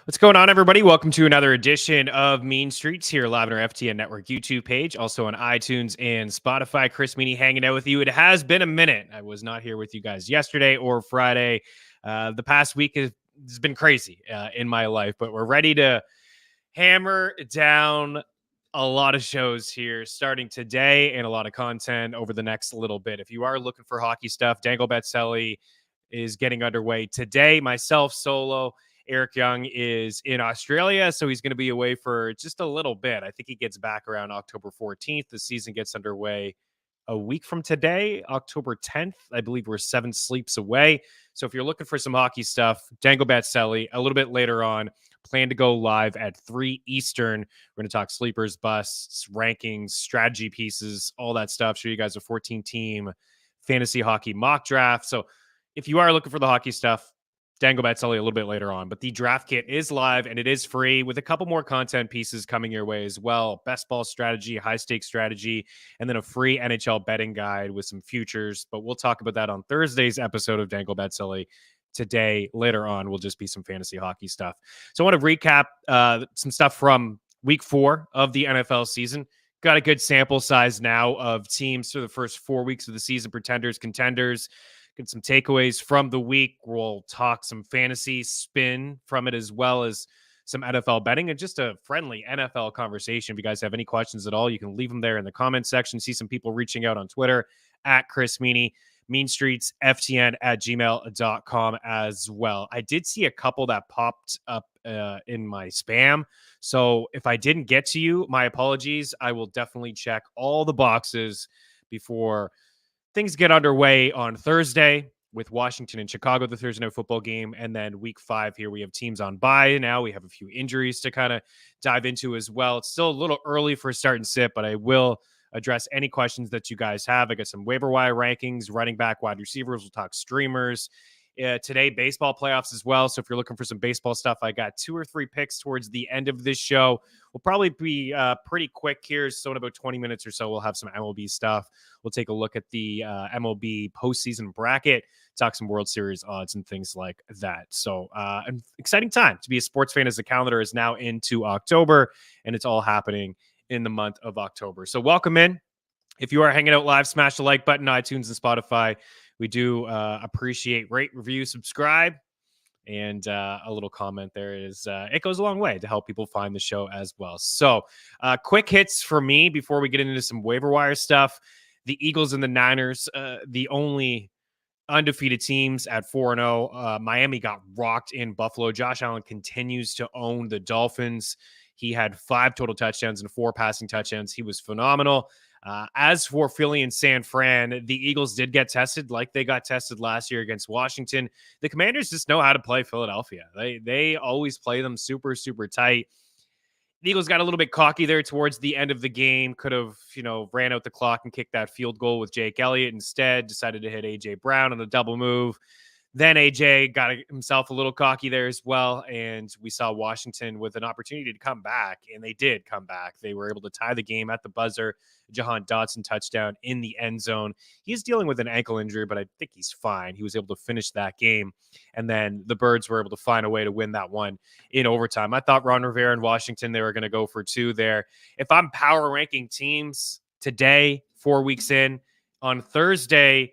What's going on, everybody? Welcome to another edition of Mean Streets here live on our FTN Network YouTube page, also on iTunes and Spotify. Chris Meaney hanging out with you. It has been a minute. I was not here with you guys yesterday or Friday. The past week has been crazy in my life, but we're ready to hammer down a lot of shows here starting today and a lot of content over the next little bit. If you are looking for hockey stuff, Dangle Betselli is getting underway today. Myself solo. Eric Young is in Australia, so he's going to be away for just a little bit. I think he gets back around October 14th. The season gets underway a week from today, October 10th. I believe we're 7 sleeps away. So if you're looking for some hockey stuff, Dangle Betselli, a little bit later on, plan to go live at 3 Eastern. We're going to talk sleepers, busts, rankings, strategy pieces, all that stuff. Show you guys a 14-team fantasy hockey mock draft. So if you are looking for the hockey stuff, Dangle Betselli a little bit later on, but the draft kit is live and it is free with a couple more content pieces coming your way as well. Best ball strategy, high stakes strategy, and then a free NHL betting guide with some futures. But we'll talk about that on Thursday's episode of Dangle Betselli. Today, later on, will just be some fantasy hockey stuff. So I want to recap some stuff from week 4 of the NFL season. Got a good sample size now of teams through the first 4 weeks of the season, pretenders, contenders. Get some takeaways from the week. We'll talk some fantasy spin from it, as well as some NFL betting and just a friendly NFL conversation. If you guys have any questions at all, you can leave them there in the comment section. See some people reaching out on Twitter at Chris Meaney, meanstreetsftn@gmail.com as well. I did see a couple that popped up in my spam. So if I didn't get to you, my apologies. I will definitely check all the boxes before things get underway on Thursday with Washington and Chicago, the Thursday night football game. And then week 5 here, we have teams on bye. Now we have a few injuries to kind of dive into as well. It's still a little early for a start and sit, but I will address any questions that you guys have. I got some waiver wire rankings, running back, wide receivers. We'll talk streamers. Today, baseball playoffs as well. So if you're looking for some baseball stuff, I got 2 or 3 picks towards the end of this show. We'll probably be pretty quick here. So in about 20 minutes or so, we'll have some MLB stuff. We'll take a look at the MLB Postseason Bracket, talk some World Series odds and things like that. So an exciting time to be a sports fan as the calendar is now into October, and it's all happening in the month of October. So welcome in. If you are hanging out live, smash the like button, iTunes and Spotify. We do appreciate rate, review, subscribe, and a little comment there is it goes a long way to help people find the show as well. So quick hits for me before we get into some waiver wire stuff. The Eagles and the Niners, the only undefeated teams at 4-0. Miami got rocked in Buffalo. Josh Allen continues to own the Dolphins. He had 5 total touchdowns and 4 passing touchdowns. He was phenomenal. As for Philly and San Fran, the Eagles did get tested like they got tested last year against Washington. The Commanders just know how to play Philadelphia. They always play them super, super tight. The Eagles got a little bit cocky there towards the end of the game. Could have, ran out the clock and kicked that field goal with Jake Elliott. Instead, decided to hit A.J. Brown on a double move. Then AJ got himself a little cocky there as well, and we saw Washington with an opportunity to come back, and they did come back. They were able to tie the game at the buzzer. Jahan Dotson touchdown in the end zone. He's dealing with an ankle injury, but I think he's fine. He was able to finish that game, and then the Birds were able to find a way to win that one in overtime. I thought Ron Rivera and Washington, they were going to go for 2 there. If I'm power ranking teams today, 4 weeks in, on Thursday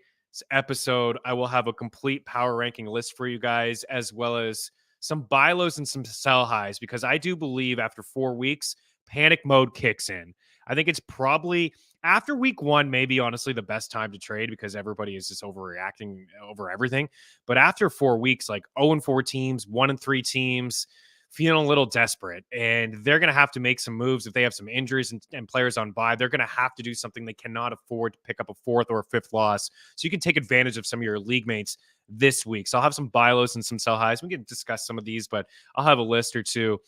episode, I will have a complete power ranking list for you guys, as well as some buy lows and some sell highs, because I do believe after 4 weeks, panic mode kicks in. I think it's probably after week 1, maybe honestly the best time to trade because everybody is just overreacting over everything. But after 4 weeks, like 0-4 teams, 1-3 teams, feeling a little desperate, and they're going to have to make some moves if they have some injuries and players on bye. They're going to have to do something. They cannot afford to pick up a 4th or a 5th loss. So you can take advantage of some of your league mates this week. So I'll have some buy lows and some sell highs. We can discuss some of these, but I'll have a list or two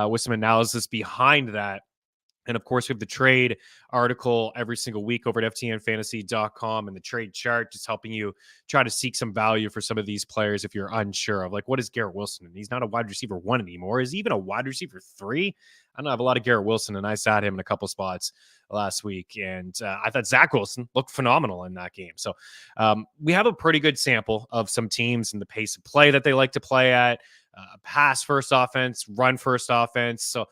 with some analysis behind that. And of course, we have the trade article every single week over at ftnfantasy.com, and the trade chart just helping you try to seek some value for some of these players if you're unsure of, like, what is Garrett Wilson? And he's not a wide receiver 1 anymore. Is he even a wide receiver 3? I don't have a lot of Garrett Wilson, and I sat him in a couple spots last week. And I thought Zach Wilson looked phenomenal in that game. So we have a pretty good sample of some teams and the pace of play that they like to play at. pass first offense, run first offense. So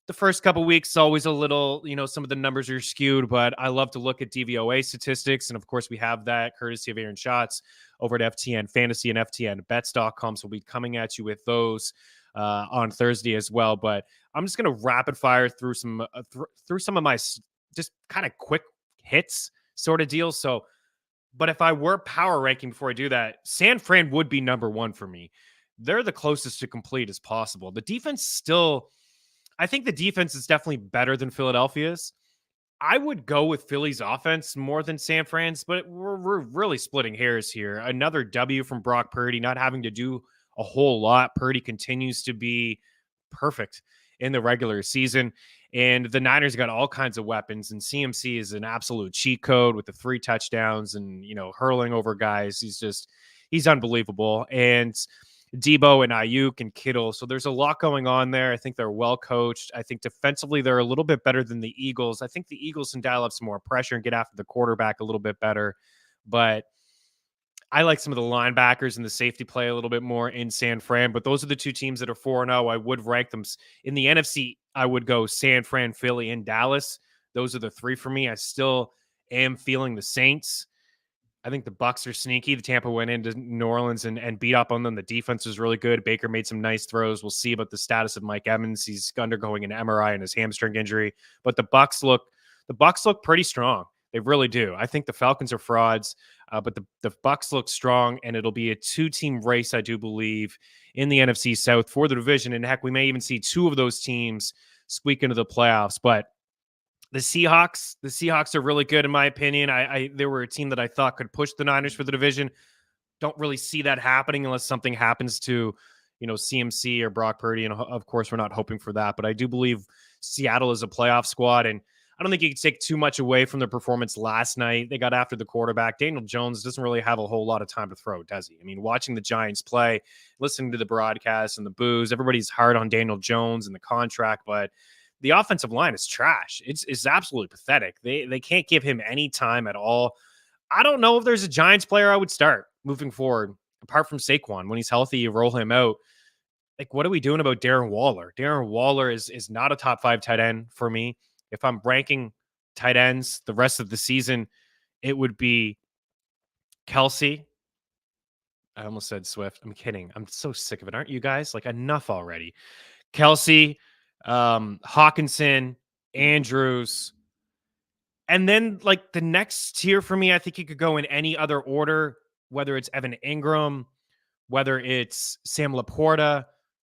the first couple weeks always a little, some of the numbers are skewed, but I love to look at DVOA statistics. And of course, we have that courtesy of Aaron Schatz over at FTN Fantasy and FTNBets.com. So we'll be coming at you with those on Thursday as well. But I'm just going to rapid fire through some of my just kind of quick hits sort of deals. So, but if I were power ranking before I do that, San Fran would be number one for me. They're the closest to complete as possible. The defense still, I think the defense is definitely better than Philadelphia's. I would go with Philly's offense more than San Fran's, but we're really splitting hairs here. Another W from Brock Purdy, not having to do a whole lot. Purdy continues to be perfect in the regular season. And the Niners got all kinds of weapons, and CMC is an absolute cheat code with the 3 touchdowns and, hurling over guys. He's unbelievable. And Debo and Ayuk and Kittle. So there's a lot going on there. I think they're well coached. I think defensively they're a little bit better than the Eagles. I think the Eagles can dial up some more pressure and get after the quarterback a little bit better. But I like some of the linebackers and the safety play a little bit more in San Fran. But those are the 2 teams that are 4-0. I would rank them in the NFC. I would go San Fran, Philly, and Dallas. Those are the 3 for me. I still am feeling the Saints. I think the Bucks are sneaky. The Tampa went into New Orleans and beat up on them. The defense was really good. Baker made some nice throws. We'll see about the status of Mike Evans. He's undergoing an MRI in his hamstring injury. But the Bucks look pretty strong. They really do. I think the Falcons are frauds, but the Bucks look strong, and it'll be a 2-team race, I do believe, in the NFC South for the division. And heck, we may even see 2 of those teams squeak into the playoffs. But the Seahawks are really good in my opinion. They were a team that I thought could push the Niners for the division. Don't really see that happening unless something happens to, CMC or Brock Purdy. And of course, we're not hoping for that. But I do believe Seattle is a playoff squad. And I don't think you can take too much away from their performance last night. They got after the quarterback. Daniel Jones doesn't really have a whole lot of time to throw, does he? I mean, watching the Giants play, listening to the broadcast and the boos, everybody's hard on Daniel Jones and the contract, but the offensive line is trash. It's absolutely pathetic. They can't give him any time at all. I don't know if there's a Giants player I would start moving forward, apart from Saquon. When he's healthy, you roll him out. Like, what are we doing about Darren Waller? Darren Waller is not a top 5 tight end for me. If I'm ranking tight ends the rest of the season, it would be Kelsey. I almost said Swift. I'm kidding. I'm so sick of it. Aren't you guys? Like, enough already. Kelsey, Hawkinson, Andrews. And then, like, the next tier for me, I think you could go in any other order, whether it's Evan Ingram, whether it's Sam Laporta,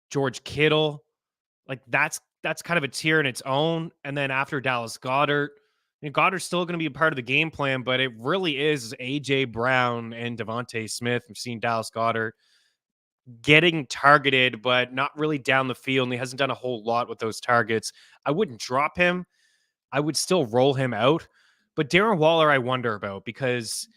George Kittle. Like, that's kind of a tier in its own. And then after Dallas Goedert, Goddard's still going to be a part of the game plan, but it really is A.J. Brown and Devontae Smith. We've seen Dallas Goedert getting targeted, but not really down the field, and he hasn't done a whole lot with those targets. I wouldn't drop him. I would still roll him out. But Darren Waller, I wonder about, because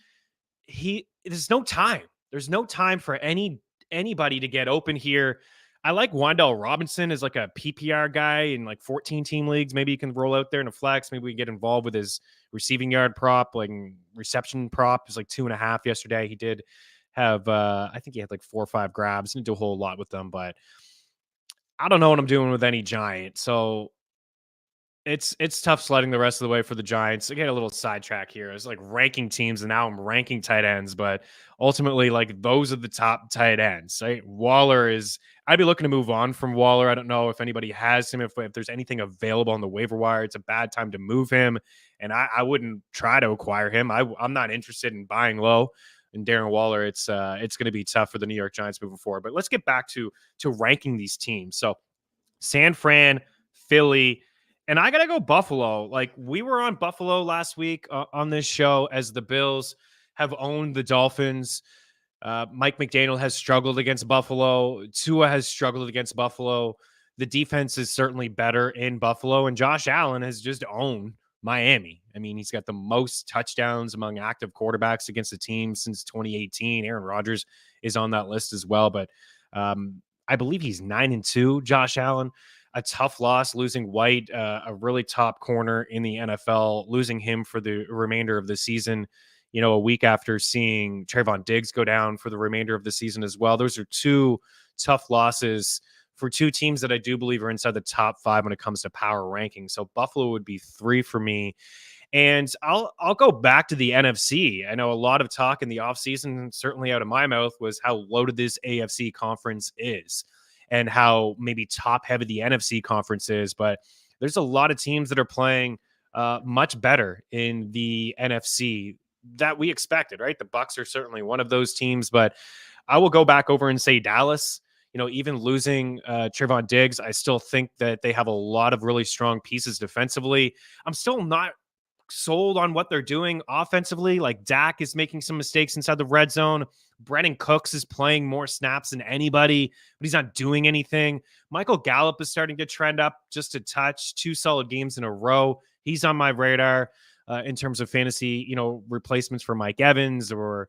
there's no time. There's no time for anybody to get open here. I like Wan'Dale Robinson as like a PPR guy in like 14-team leagues. Maybe you can roll out there in a flex. Maybe we can get involved with his receiving yard prop, like reception prop. It was like 2.5 yesterday. He did have, I think he had like 4 or 5 grabs. Didn't do a whole lot with them, but I don't know what I'm doing with any Giant. So it's tough sledding the rest of the way for the Giants. I get a little sidetrack here. It's like ranking teams, and now I'm ranking tight ends, but ultimately, like, those are the top tight ends. Right? I'd be looking to move on from Waller. I don't know if anybody has him. If there's anything available on the waiver wire, it's a bad time to move him, and I wouldn't try to acquire him. I'm not interested in buying low. And Darren Waller, it's going to be tough for the New York Giants moving forward. But let's get back to ranking these teams. So San Fran, Philly. And I got to go Buffalo. Like, we were on Buffalo last week on this show, as the Bills have owned the Dolphins. Mike McDaniel has struggled against Buffalo. Tua has struggled against Buffalo. The defense is certainly better in Buffalo. And Josh Allen has just owned Miami. I mean, he's got the most touchdowns among active quarterbacks against the team since 2018. Aaron Rodgers is on that list as well. But I believe he's 9-2, Josh Allen. A tough loss, losing White, a really top corner in the NFL, losing him for the remainder of the season, a week after seeing Trayvon Diggs go down for the remainder of the season as well. Those are two tough losses for two teams that I do believe are inside the top 5 when it comes to power ranking. So Buffalo would be 3 for me. And I'll go back to the NFC. I know a lot of talk in the offseason, certainly out of my mouth, was how loaded this AFC conference is and how maybe top heavy the NFC conference is. But there's a lot of teams that are playing much better in the NFC that we expected, right? The Bucks are certainly one of those teams, but I will go back over and say Dallas. Even losing Trevon Diggs, I still think that they have a lot of really strong pieces defensively. I'm still not sold on what they're doing offensively. Like Dak is making some mistakes inside the red zone. Brennan Cooks is playing more snaps than anybody, but he's not doing anything. Michael Gallup is starting to trend up just a touch, 2 solid games in a row. He's on my radar in terms of fantasy, replacements for Mike Evans or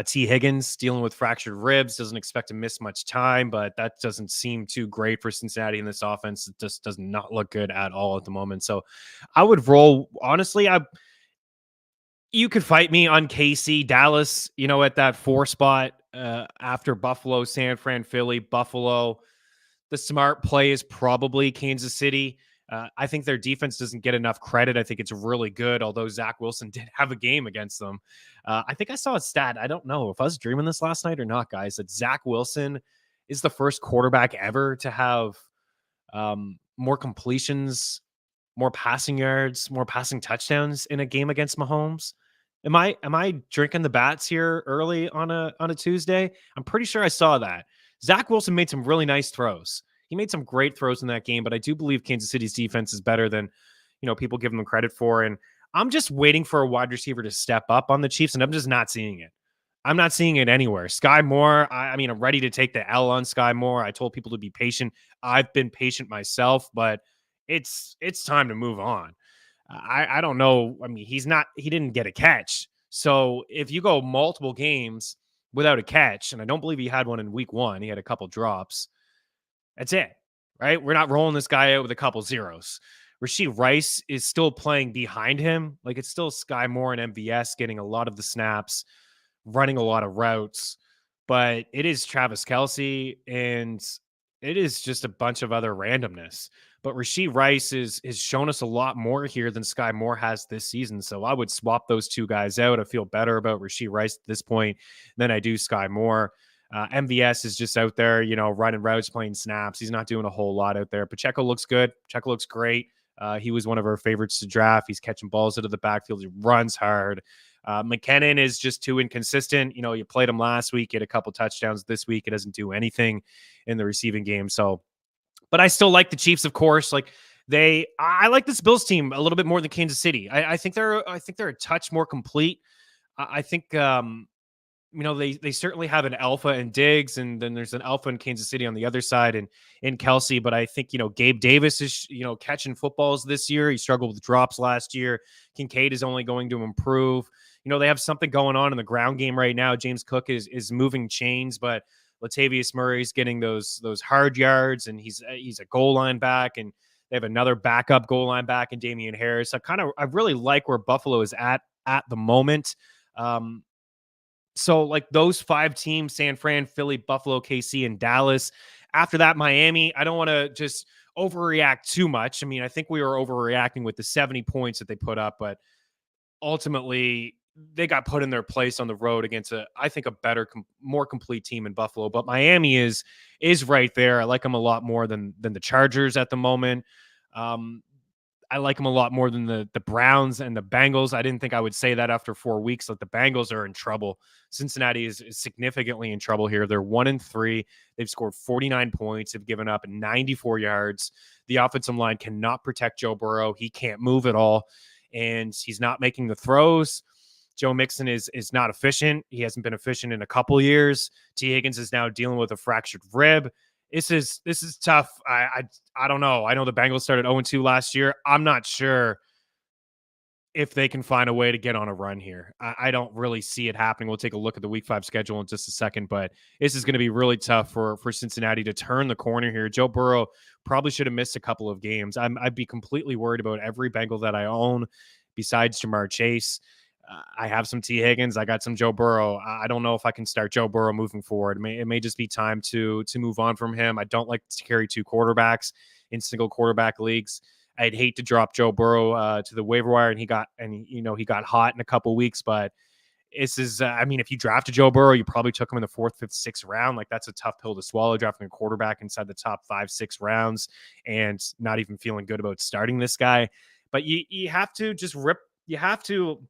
T. Higgins dealing with fractured ribs, doesn't expect to miss much time, but that doesn't seem too great for Cincinnati in this offense. It just does not look good at all at the moment. So I would roll, honestly, you could fight me on KC, Dallas, at that 4 spot after Buffalo, San Fran, Philly, Buffalo. The smart play is probably Kansas City. I think their defense doesn't get enough credit. I think it's really good, although Zach Wilson did have a game against them. I think I saw a stat. I don't know if I was dreaming this last night or not, guys, that Zach Wilson is the first quarterback ever to have more completions, more passing yards, more passing touchdowns in a game against Mahomes. Am I drinking the bats here early on a Tuesday? I'm pretty sure I saw that. Zach Wilson made some really nice throws. He made some great throws in that game, but I do believe Kansas City's defense is better than, people give them credit for. And I'm just waiting for a wide receiver to step up on the Chiefs, and I'm just not seeing it. I'm not seeing it anywhere. Sky Moore, I mean, I'm ready to take the L on Sky Moore. I told people to be patient. I've been patient myself, but it's time to move on. I don't know. I mean, he didn't get a catch. So if you go multiple games without a catch, and I don't believe he had one in week 1, he had a couple drops. That's it, right? We're not rolling this guy out with a couple zeros. Rashee Rice is still playing behind him. Like, it's still Sky Moore and MVS getting a lot of the snaps, running a lot of routes. But it is Travis Kelce, and it is just a bunch of other randomness. But Rashee Rice has shown us a lot more here than Sky Moore has this season. So I would swap those two guys out. I feel better about Rashee Rice at this point than I do Sky Moore. MVS is just out there, running routes, playing snaps. He's not doing a whole lot out there. Pacheco looks good. Pacheco looks great. He was one of our favorites to draft. He's catching balls out of the backfield. He runs hard. McKinnon is just too inconsistent. You played him last week, he had a couple touchdowns. This week, it doesn't do anything in the receiving game. So, but I still like the Chiefs, of course. I like this Bills team a little bit more than Kansas City. I think they're a touch more complete. I think they certainly have an alpha in Diggs, and then there's an alpha in Kansas City on the other side and in Kelce. But I think, Gabe Davis is, catching footballs this year. He struggled with drops last year. Kincaid is only going to improve. They have something going on in the ground game right now. James Cook is moving chains, but Latavius Murray's getting those hard yards, and he's a goal line back, and they have another backup goal line back in Damian Harris. I really like where Buffalo is at the moment. So like those 5 teams, San Fran, Philly, Buffalo, KC, and Dallas. After that, Miami. I don't want to just overreact too much. I mean, I think we were overreacting with the 70 points that they put up, but ultimately they got put in their place on the road against I think a better, more complete team in Buffalo. But Miami is right there. I like them a lot more than the Chargers at the moment. I like them a lot more than the Browns and the Bengals. I didn't think I would say that after 4 weeks. Like, the Bengals are in trouble. Cincinnati is significantly in trouble here. They're 1-3. They've scored 49 points. They've given up 94 yards. The offensive line cannot protect Joe Burrow. He can't move at all, and he's not making the throws. Joe Mixon is not efficient. He hasn't been efficient in a couple years. T. Higgins is now dealing with a fractured rib. This is tough. I don't know. I know the Bengals started 0-2 last year. I'm not sure if they can find a way to get on a run here. I don't really see it happening. We'll take a look at the Week 5 schedule in just a second, but this is going to be really tough for Cincinnati to turn the corner here. Joe Burrow probably should have missed a couple of games. I'd be completely worried about every Bengal that I own besides Jamar Chase. I have some T. Higgins. I got some Joe Burrow. I don't know if I can start Joe Burrow moving forward. It may just be time to move on from him. I don't like to carry two quarterbacks in single quarterback leagues. I'd hate to drop Joe Burrow to the waiver wire, and he got hot in a couple weeks. But this is, if you drafted Joe Burrow, you probably took him in the 4th, 5th, 6th round. Like, that's a tough pill to swallow, drafting a quarterback inside the top 5, 6 rounds and not even feeling good about starting this guy. But you have to just rip. You have to.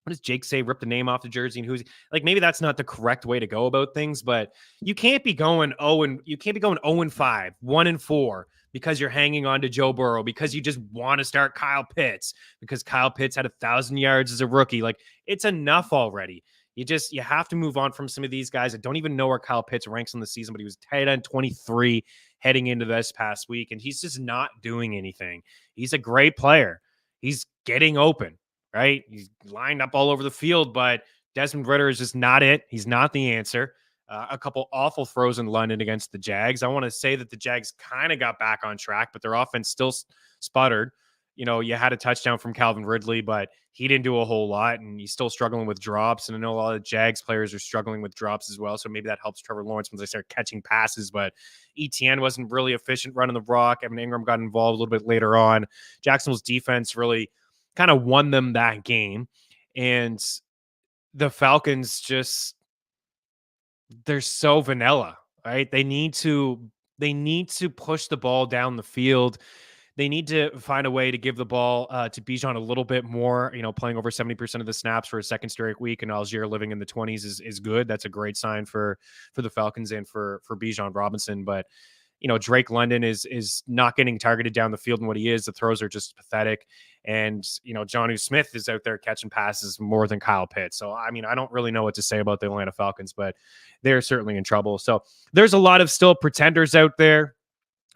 What does Jake say? Rip the name off the jersey, and who's like, maybe that's not the correct way to go about things, but you can't be going 0-5, 1-4 because you're hanging on to Joe Burrow, because you just want to start Kyle Pitts, because Kyle Pitts had 1,000 yards as a rookie. Like, it's enough already. You have to move on from some of these guys. I don't even know where Kyle Pitts ranks on the season, but he was tight end 23 heading into this past week, and he's just not doing anything. He's a great player. He's getting open. Right? He's lined up all over the field, but Desmond Ridder is just not it. He's not the answer. A couple awful throws in London against the Jags. I want to say that the Jags kind of got back on track, but their offense still sputtered. You had a touchdown from Calvin Ridley, but he didn't do a whole lot, and he's still struggling with drops. And I know a lot of Jags players are struggling with drops as well, so maybe that helps Trevor Lawrence once they start catching passes. But ETN wasn't really efficient running the rock. Evan Ingram got involved a little bit later on. Jacksonville's defense really kind of won them that game. And the Falcons they're so vanilla, right? They need to push the ball down the field. They need to find a way to give the ball to Bijan a little bit more. Playing over 70% of the snaps for a second straight week, and Algier living in the 20s is good. That's a great sign for the Falcons and for Bijan Robinson. But Drake London is not getting targeted down the field, and what he is, the throws are just pathetic. And, Jonnu Smith is out there catching passes more than Kyle Pitts. So, I don't really know what to say about the Atlanta Falcons, but they're certainly in trouble. So there's a lot of still pretenders out there.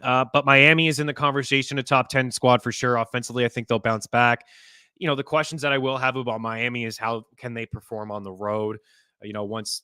But Miami is in the conversation, a top 10 squad for sure. Offensively, I think they'll bounce back. The questions that I will have about Miami is how can they perform on the road? Once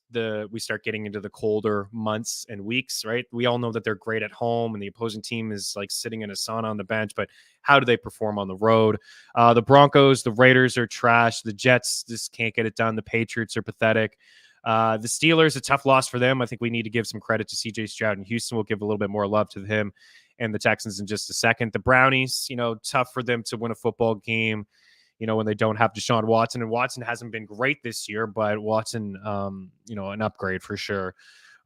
we start getting into the colder months and weeks, right? We all know that they're great at home and the opposing team is like sitting in a sauna on the bench, but how do they perform on the road? The Broncos, the Raiders are trash. The Jets just can't get it done. The Patriots are pathetic. The Steelers, a tough loss for them. I think we need to give some credit to CJ Stroud in Houston. We'll give a little bit more love to him and the Texans in just a second. The Brownies, tough for them to win a football game, when they don't have Deshaun Watson. And Watson hasn't been great this year, but Watson, an upgrade for sure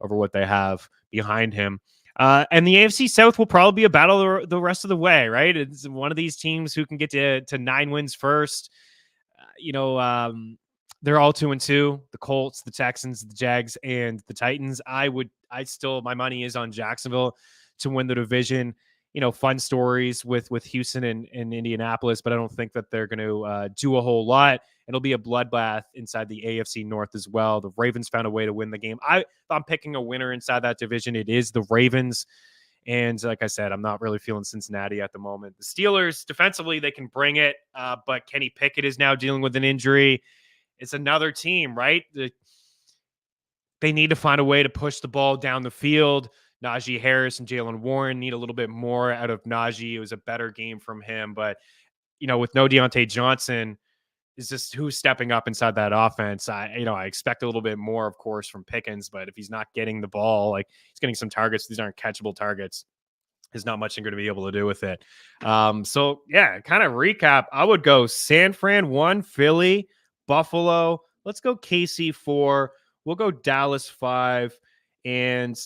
over what they have behind him. And the AFC South will probably be a battle the rest of the way, right? It's one of these teams who can get to 9 wins first. They're all 2-2. The Colts, the Texans, the Jags, and the Titans. My money is on Jacksonville to win the division. Fun stories with Houston and Indianapolis, but I don't think that they're going to do a whole lot. It'll be a bloodbath inside the AFC North as well. The Ravens found a way to win the game. If I'm picking a winner inside that division, it is the Ravens. And like I said, I'm not really feeling Cincinnati at the moment. The Steelers, defensively, they can bring it, but Kenny Pickett is now dealing with an injury. It's another team, right? They need to find a way to push the ball down the field. Najee Harris and Jalen Warren need a little bit more out of Najee. It was a better game from him. But, with no Deontay Johnson, is just who's stepping up inside that offense. I expect a little bit more, of course, from Pickens. But if he's not getting the ball, like he's getting some targets, these aren't catchable targets. There's not much I'm going to be able to do with it. So, yeah, kind of recap. I would go San Fran 1, Philly, Buffalo. Let's go KC 4. We'll go Dallas 5. And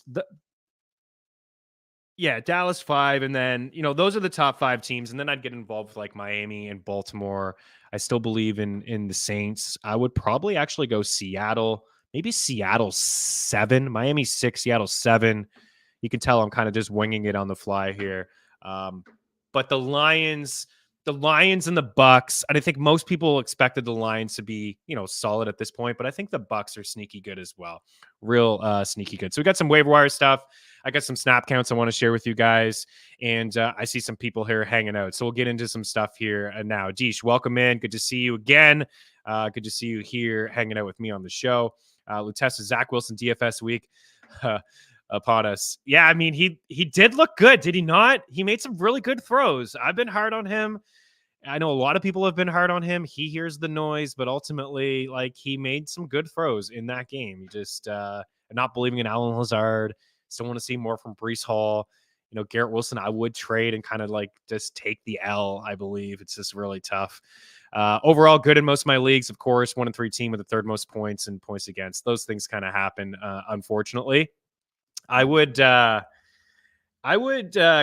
Dallas 5. And then, those are the top 5 teams. And then I'd get involved with like Miami and Baltimore. I still believe in the Saints. I would probably actually go Seattle, maybe Seattle 7, Miami 6, Seattle 7. You can tell I'm kind of just winging it on the fly here. But the Lions and the Bucks, and I think most people expected the Lions to be, solid at this point, but I think the Bucks are sneaky good as well. Real sneaky good. So we got some waiver wire stuff. I got some snap counts I want to share with you guys. And I see some people here hanging out. So we'll get into some stuff here now. Deesh, welcome in. Good to see you again. Good to see you here hanging out with me on the show. Lutessa, Zach Wilson, DFS week. Upon us. Yeah, he did look good, did he not? He made some really good throws. I've been hard on him, I know a lot of people have been hard on him. He hears the noise, but ultimately, like, he made some good throws in that game. He just not believing in Alan Lazard. Still want to see more from Brees Hall. Garrett Wilson, I would trade and kind of like just take the L. I believe it's just really tough. Overall, good in most of my leagues, of course. 1-3 team with the third most points and points against. Those things kind of happen, unfortunately. I would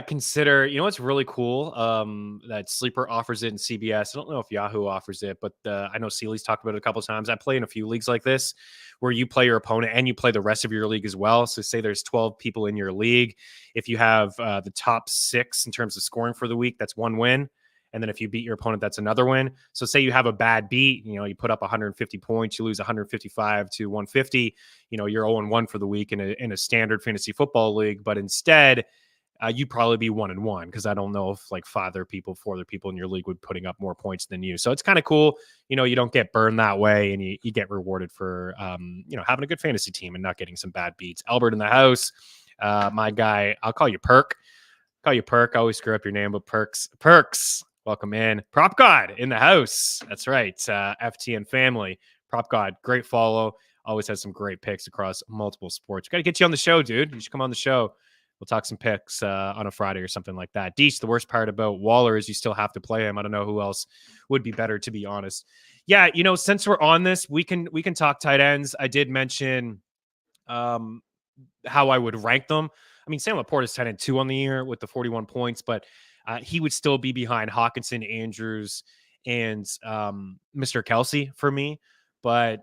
consider, what's really cool? That Sleeper offers it in CBS. I don't know if Yahoo offers it, but I know Sealy's talked about it a couple of times. I play in a few leagues like this where you play your opponent and you play the rest of your league as well. So say there's 12 people in your league. If you have the top 6 in terms of scoring for the week, that's 1 win. And then if you beat your opponent, that's another win. So say you have a bad beat, you put up 150 points, you lose 155 to 150, you're 0-1 for the week in a standard fantasy football league. But instead, you'd probably be 1-1 because I don't know if like 4 other people in your league would putting up more points than you. So it's kind of cool. You don't get burned that way, and you get rewarded for having a good fantasy team and not getting some bad beats. Albert in the house, my guy. I'll call you Perk. I always screw up your name, but Perks. Welcome in. Prop God in the house. That's right. FTN family. Prop God. Great follow. Always has some great picks across multiple sports. Got to get you on the show, dude. You should come on the show. We'll talk some picks on a Friday or something like that. Deech, the worst part about Waller is you still have to play him. I don't know who else would be better, to be honest. Yeah, since we're on this, we can talk tight ends. I did mention how I would rank them. I mean, Sam Laporte is tight end 2 on the year with the 41 points, but he would still be behind Hawkinson, Andrews, and Mr. Kelsey for me. But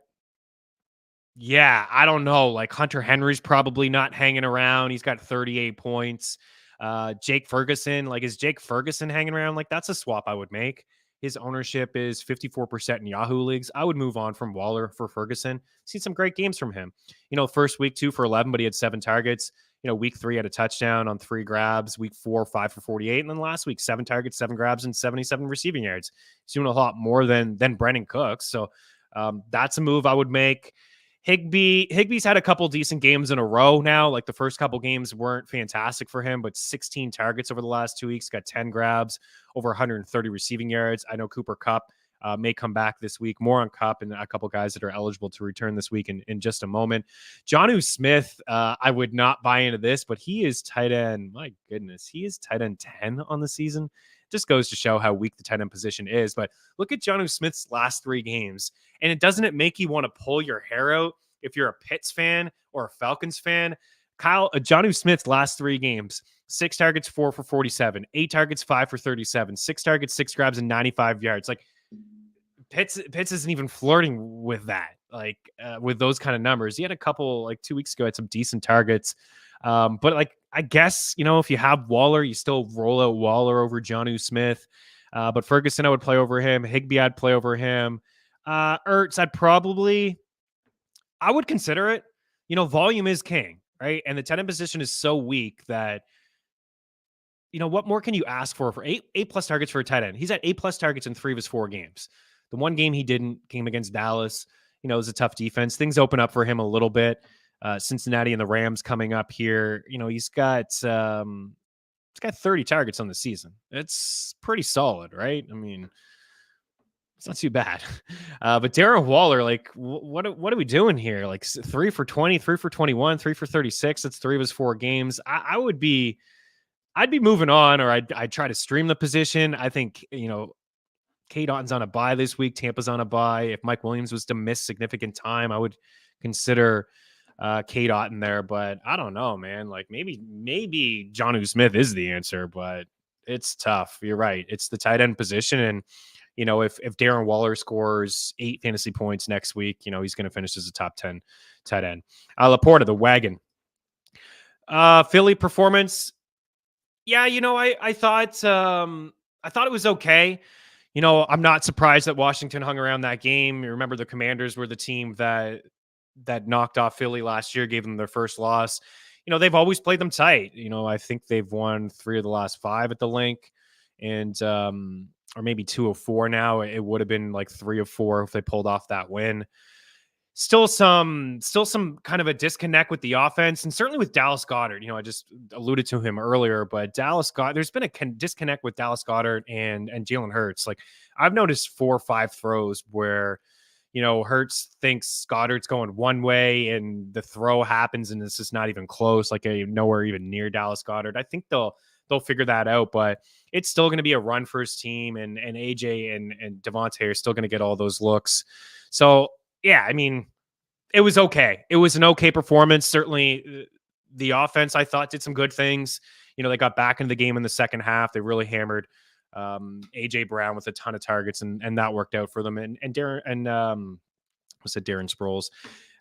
yeah, I don't know. Like Hunter Henry's probably not hanging around. He's got 38 points. Jake Ferguson, like is Jake Ferguson hanging around? Like that's a swap I would make. His ownership is 54% in Yahoo leagues. I would move on from Waller for Ferguson. Seen some great games from him. First week 2 for 11, but he had 7 targets. Week 3 had a touchdown on 3 grabs. Week 4, 5 for 48. And then last week, 7 targets, 7 grabs, and 77 receiving yards. He's doing a lot more than Brennan Cooks. So that's a move I would make. Higbee's had a couple decent games in a row now. Like the first couple games weren't fantastic for him, but 16 targets over the last 2 weeks, got 10 grabs, over 130 receiving yards. I know Cooper Kupp may come back this week. More on Kupp and a couple guys that are eligible to return this week in just a moment. Jonnu Smith, I would not buy into this, but he is tight end. My goodness, he is tight end 10 on the season. Just goes to show how weak the tight end position is. But look at Jonnu Smith's last 3 games. And doesn't it make you want to pull your hair out if you're a Pitts fan or a Falcons fan? Jonnu Smith's last 3 games, 6 targets, 4 for 47, 8 targets, 5 for 37, 6 targets, 6 grabs, and 95 yards. Like Pitts isn't even flirting with that, like with those kind of numbers. He had a couple, like 2 weeks ago, had some decent targets. But like, I guess, if you have Waller, you still roll out Waller over Jonnu Smith. But Ferguson, I would play over him. Higbee, I'd play over him. Ertz, I would consider it. Volume is king, right? And the tight end position is so weak that, what more can you ask for eight plus targets for a tight end? He's at 8 plus targets in 3 of his 4 games. The one game he didn't came against Dallas. It was a tough defense. Things open up for him a little bit. Cincinnati and the Rams coming up here. He's got 30 targets on the season. It's pretty solid, right? I mean, it's not too bad. But Darren Waller, like, what are we doing here? Like 3 for 20, 3 for 21, 3 for 36. That's 3 of his 4 games. I'd be moving on, or I'd try to stream the position. I think, Cade Otton's on a bye this week. Tampa's on a bye. If Mike Williams was to miss significant time, I would consider Cade Otton there. But I don't know, man. Like maybe Jonnu Smith is the answer, but it's tough. You're right. It's the tight end position. And, if Darren Waller scores 8 fantasy points next week, he's going to finish as a top 10 tight end. Laporta, the wagon. Philly performance. Yeah, I thought it was okay. I'm not surprised that Washington hung around that game. You remember the Commanders were the team that knocked off Philly last year, gave them their first loss. They've always played them tight. I think they've won 3 of the last 5 at the link, and or maybe 2 of 4 now. It would have been like 3 of 4 if they pulled off that win. still some kind of a disconnect with the offense, and certainly with Dallas Goedert. I just alluded to him earlier, but Dallas Goedert, there's been a disconnect with Dallas Goedert and Jalen Hurts. Like, I've noticed 4 or 5 throws where Hurts thinks Goddard's going one way and the throw happens and it's just not even close, like nowhere even near Dallas Goedert. I think they'll figure that out, but it's still going to be a run for his team, and AJ and Devontae are still going to get all those looks. So yeah, I mean, it was okay. It was an okay performance. Certainly the offense, I thought, did some good things. They got back into the game in the second half. They really hammered AJ Brown with a ton of targets, and that worked out for them. And Darren and was it Darren Sproles?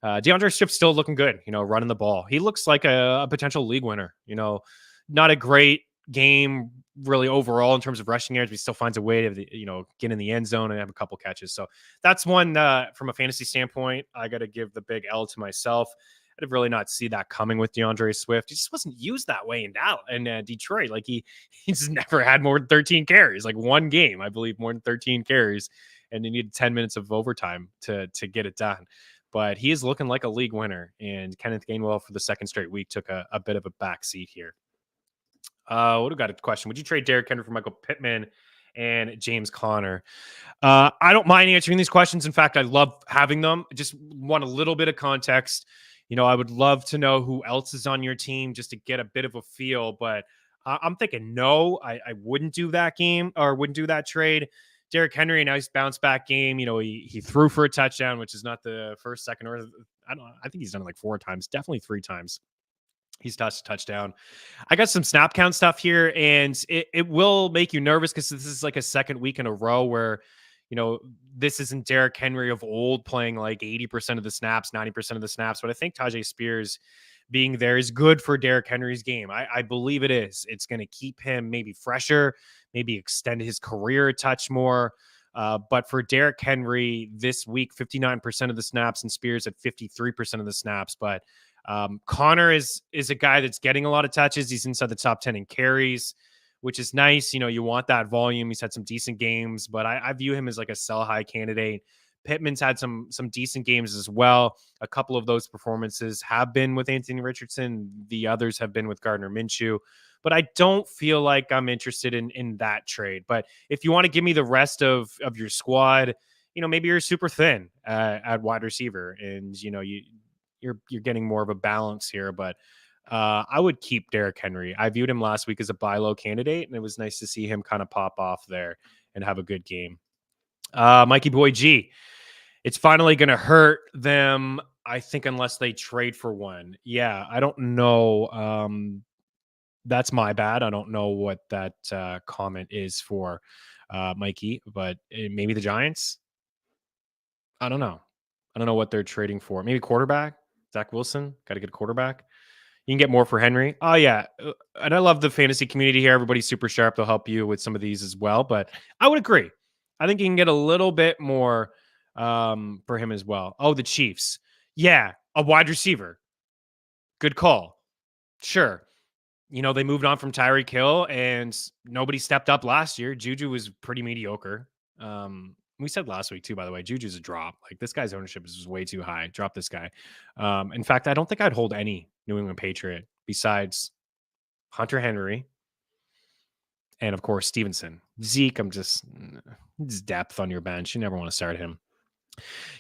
DeAndre Swift's still looking good, running the ball. He looks like a potential league winner. Not a great game really overall in terms of rushing yards, but he still finds a way to get in the end zone and have a couple catches. So that's one from a fantasy standpoint. I got to give the big L to myself. I did really not see that coming with DeAndre Swift. He just wasn't used that way in Dallas and Detroit. Like he's never had more than 13 carries, like one game, I believe, more than 13 carries, and he needed 10 minutes of overtime to get it done. But he is looking like a league winner, and Kenneth Gainwell for the second straight week took a bit of a back seat here. What do got a question? Would you trade Derrick Henry for Michael Pittman and James Conner? I don't mind answering these questions. In fact, I love having them. I just want a little bit of context. I would love to know who else is on your team just to get a bit of a feel, but I'm thinking no, I wouldn't do that game or wouldn't do that trade. Derrick Henry, a nice bounce back game. He threw for a touchdown, which is not the first, second, or I think he's done it like 4 times, definitely 3 times. He's touched a touchdown. I got some snap count stuff here, and it will make you nervous because this is like a second week in a row where, this isn't Derrick Henry of old playing like 80% of the snaps, 90% of the snaps. But I think Tajay Spears being there is good for Derrick Henry's game. I believe it is. It's going to keep him maybe fresher, maybe extend his career a touch more. But for Derrick Henry this week, 59% of the snaps, and Spears at 53% of the snaps. But Connor is a guy that's getting a lot of touches. He's inside the top 10 in carries, which is nice. You want that volume. He's had some decent games, but I view him as like a sell high candidate. Pittman's had some decent games as well. A couple of those performances have been with Anthony Richardson. The others have been with Gardner Minshew. But I don't feel like I'm interested in that trade. But if you want to give me the rest of your squad, maybe you're super thin at wide receiver, and you're getting more of a balance here. But I would keep Derrick Henry. I viewed him last week as a buy low candidate, and it was nice to see him kind of pop off there and have a good game. Mikey Boy G, it's finally going to hurt them, I think, unless they trade for one. Yeah, I don't know. That's my bad. I don't know what that comment is for Mikey, but maybe the Giants. I don't know. I don't know what they're trading for. Maybe quarterback. Zach Wilson. Got to get a quarterback. You can get more for Henry. Oh, yeah. And I love the fantasy community here. Everybody's super sharp. They'll help you with some of these as well. But I would agree. I think you can get a little bit more for him as well. Oh, the Chiefs. Yeah. A wide receiver. Good call. Sure. They moved on from Tyreek Hill, and nobody stepped up last year. Juju was pretty mediocre. We said last week too, by the way, Juju's a drop. Like, this guy's ownership is way too high. Drop this guy. In fact, I don't think I'd hold any New England Patriot besides Hunter Henry and, of course, Stevenson. Zeke, just depth on your bench. You never want to start him.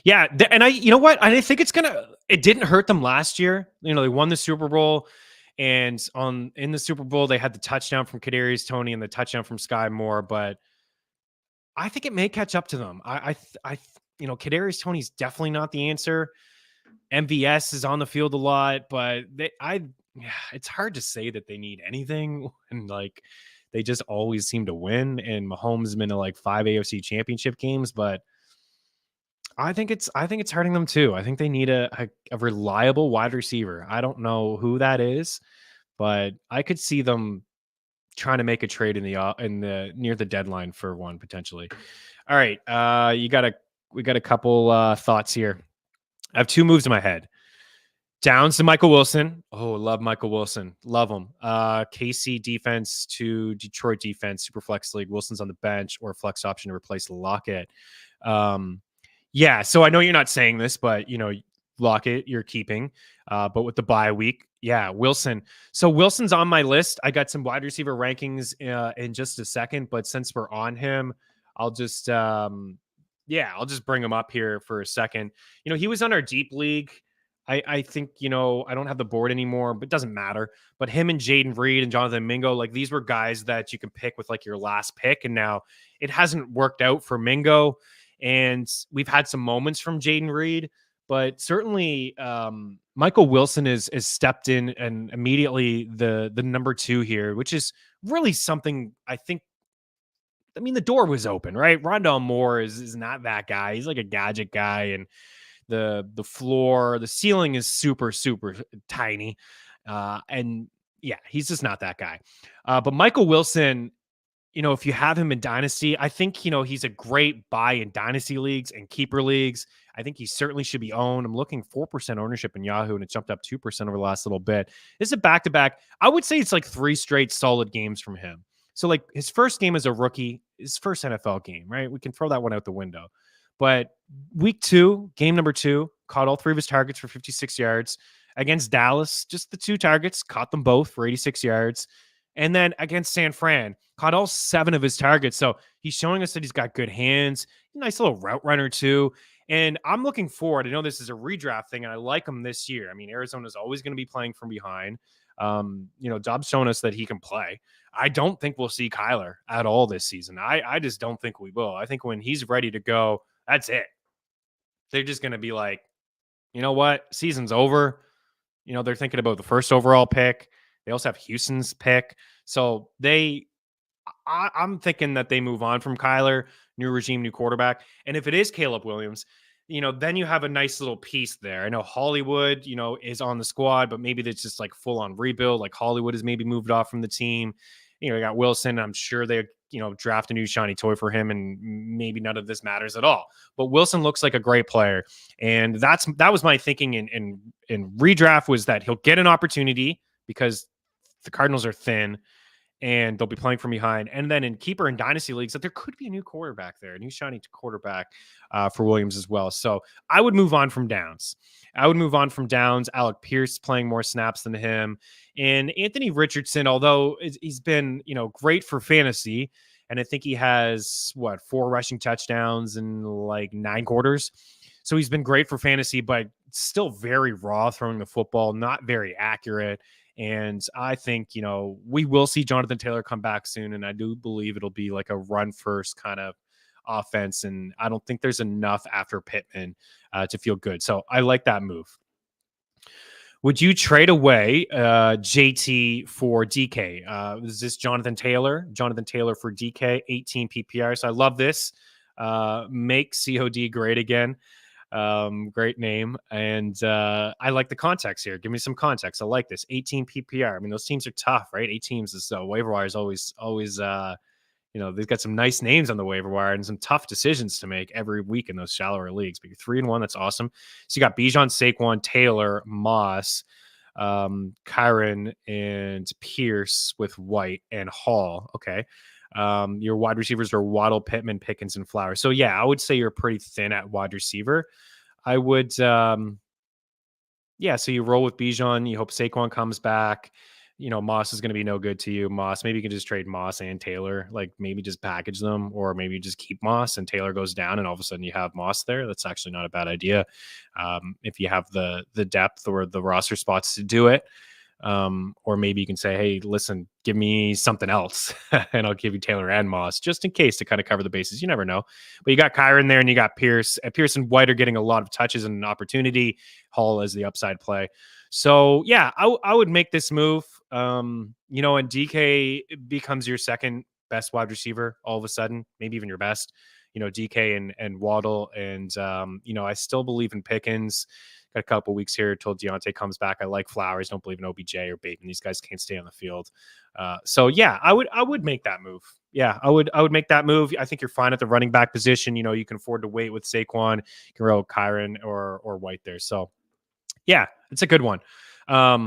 Yeah, and you know what? I think it didn't hurt them last year. They won the Super Bowl, and in the Super Bowl they had the touchdown from Kadarius Toney and the touchdown from Sky Moore, but I think it may catch up to them. Kadarius Toney's definitely not the answer. MVS is on the field a lot, but it's hard to say that they need anything, and like they just always seem to win. And Mahomes has been to like 5 AFC Championship games, but I think it's hurting them too. I think they need a reliable wide receiver. I don't know who that is, but I could see them trying to make a trade in the near the deadline for one potentially. All right, we got a couple thoughts here. I have 2 moves in my head. Downs to Michael Wilson. Oh, love Michael Wilson. Love him. KC defense to Detroit defense, super flex league. Wilson's on the bench or flex option to replace Lockett. Yeah, so I know you're not saying this, but Lockett, you're keeping. But with the bye week, yeah, Wilson. So Wilson's on my list. I got some wide receiver rankings in just a second, but since we're on him, I'll just I'll just bring him up here for a second. He was on our deep league. I think, I don't have the board anymore, but it doesn't matter. But him and Jaden Reed and Jonathan Mingo, like these were guys that you can pick with like your last pick. And now it hasn't worked out for Mingo. And we've had some moments from Jaden Reed, but certainly Michael Wilson is stepped in and immediately the number 2 here, which is really something I think. I mean, the door was open, right? Rondell Moore is not that guy. He's like a gadget guy, and the ceiling is super, super tiny. And yeah, he's just not that guy. But Michael Wilson, if you have him in Dynasty, I think, he's a great buy in Dynasty leagues and keeper leagues. I think he certainly should be owned. I'm looking 4% ownership in Yahoo, and it jumped up 2% over the last little bit. This is a back-to-back. I would say it's like 3 straight solid games from him. So like his first game as a rookie, his first NFL game, right? We can throw that one out the window. But week 2, game number 2, caught all 3 of his targets for 56 yards. Against Dallas, just the 2 targets, caught them both for 86 yards. And then against San Fran, caught all 7 of his targets. So he's showing us that he's got good hands, nice little route runner too. And I'm looking forward. I know this is a redraft thing, and I like him this year. I mean, Arizona's always going to be playing from behind. Dobbs shown us that he can play. I don't think we'll see Kyler at all this season. I just don't think we will. I think when he's ready to go, that's it. They're just going to be like, you know what? Season's over. They're thinking about the first overall pick. They also have Houston's pick. So I'm thinking that they move on from Kyler, new regime, new quarterback. And if it is Caleb Williams, then you have a nice little piece there. I know Hollywood, is on the squad, but maybe it's just like full on rebuild. Like Hollywood has maybe moved off from the team. You got Wilson. I'm sure they, draft a new shiny toy for him, and maybe none of this matters at all. But Wilson looks like a great player. And that was my thinking in redraft, was that he'll get an opportunity because the Cardinals are thin and they'll be playing from behind. And then in keeper and dynasty leagues, that there could be a new quarterback there, a new shiny quarterback for Williams as well. So I would move on from Downs. Alec Pierce playing more snaps than him. And Anthony Richardson, although he's been, great for fantasy, and I think he has 4 rushing touchdowns in like 9 quarters. So he's been great for fantasy, but still very raw throwing the football, not very accurate. And I think, we will see Jonathan Taylor come back soon. And I do believe it'll be like a run first kind of offense. And I don't think there's enough after Pittman to feel good. So I like that move. Would you trade away JT for DK? Is this Jonathan Taylor? Jonathan Taylor for DK, 18 PPR. So I love this. Make COD great again. Great name. And I like the context here. Give me some context. I like this. 18 PPR. I mean, those teams are tough, right? 8 teams is waiver wire is always they've got some nice names on the waiver wire and some tough decisions to make every week in those shallower leagues. But you're 3-1. That's awesome. So you got Bijan, Saquon, Taylor, Moss, Kyron, and Pierce with White and Hall. Okay. Your wide receivers are Waddle, Pittman, Pickens, and Flowers. So yeah, I would say you're pretty thin at wide receiver. I would, so you roll with Bijan. You hope Saquon comes back. Moss is going to be no good to you. Moss, maybe you can just trade Moss and Taylor, like maybe just package them, or maybe just keep Moss and Taylor goes down, and all of a sudden you have Moss there. That's actually not a bad idea if you have the depth or the roster spots to do it. Or maybe you can say, hey, listen, give me something else and I'll give you Taylor and Moss just in case to kind of cover the bases. You never know. But you got Kyron there and you got Pierce. Pierce and White are getting a lot of touches and an opportunity. Hall as the upside play. So, yeah, I would make this move. And DK becomes your second best wide receiver all of a sudden, maybe even your best. DK and Waddle. And, I still believe in Pickens. Got a couple weeks here till Deontay comes back. I like Flowers. Don't believe in OBJ or Bateman. These guys can't stay on the field. So yeah, I would make that move. Yeah, I would make that move. I think you're fine at the running back position. You can afford to wait with Saquon. You can roll Kyron or White there. So yeah, it's a good one. I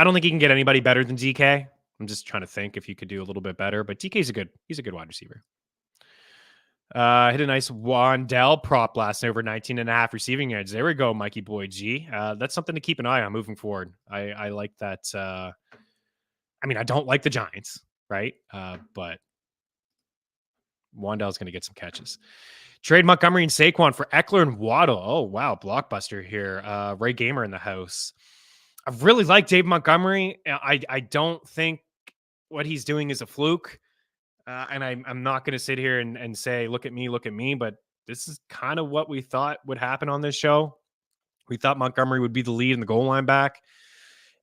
don't think you can get anybody better than DK. I'm just trying to think if you could do a little bit better, but DK's he's a good wide receiver. Hit a nice Wandell prop last night over 19.5 receiving yards. There we go, Mikey Boy G. That's something to keep an eye on moving forward. I like that. I mean, I don't like the Giants, right? But Wandell's going to get some catches. Trade Montgomery and Saquon for Eckler and Waddle. Oh, wow. Blockbuster here. Ray Gamer in the house. I really like Dave Montgomery. I don't think what he's doing is a fluke. And I'm not going to sit here and say, look at me. But this is kind of what we thought would happen on this show. We thought Montgomery would be the lead in the goal line back,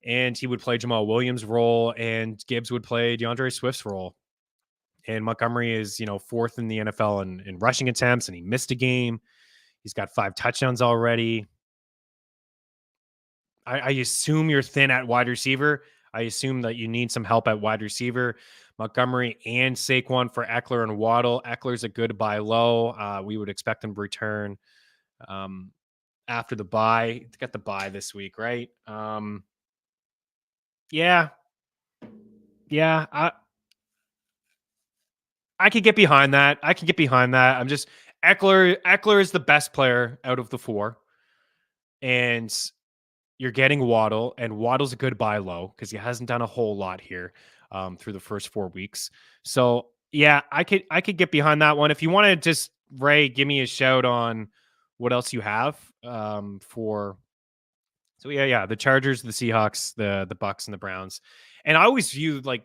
and he would play Jamal Williams' role, and Gibbs would play DeAndre Swift's role. And Montgomery is, fourth in the NFL in rushing attempts, and he missed a game. He's got 5 touchdowns already. I assume you're thin at wide receiver. I assume that you need some help at wide receiver. Montgomery and Saquon for Eckler and Waddle. Eckler's a good buy low. We would expect him to return after the bye. He's got the bye this week, right? Yeah. I could get behind that. I'm just Eckler is the best player out of the 4. And you're getting Waddle, and Waddle's a good buy low because he hasn't done a whole lot here through the first 4 weeks. So yeah, I could get behind that one. If you want to just, Ray, give me a shout on what else you have for. So yeah, the Chargers, the Seahawks, the Bucks, and the Browns. And I always view like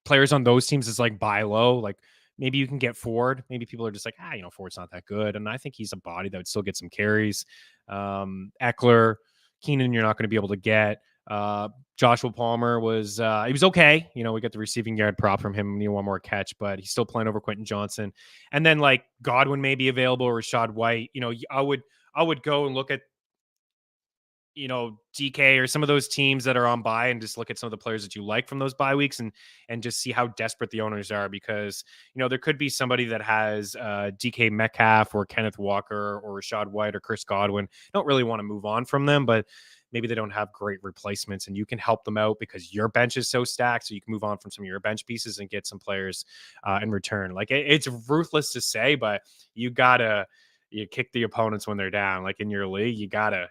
players on those teams as like buy low. Like maybe you can get Ford. Maybe people are just like, Ford's not that good. And I think he's a body that would still get some carries. Eckler, Keenan, you're not going to be able to get. Joshua Palmer was he was okay. We got the receiving yard prop from him. Need one more catch, but he's still playing over Quentin Johnson. And then like Godwin may be available, or Rashad White. I would go and look at DK or some of those teams that are on bye and just look at some of the players that you like from those bye weeks and just see how desperate the owners are, because there could be somebody that has DK Metcalf or Kenneth Walker or Rashad White or Chris Godwin. Don't really want to move on from them, but maybe they don't have great replacements, and you can help them out because your bench is so stacked. So you can move on from some of your bench pieces and get some players in return. Like it's ruthless to say, but you kick the opponents when they're down. Like in your league, you gotta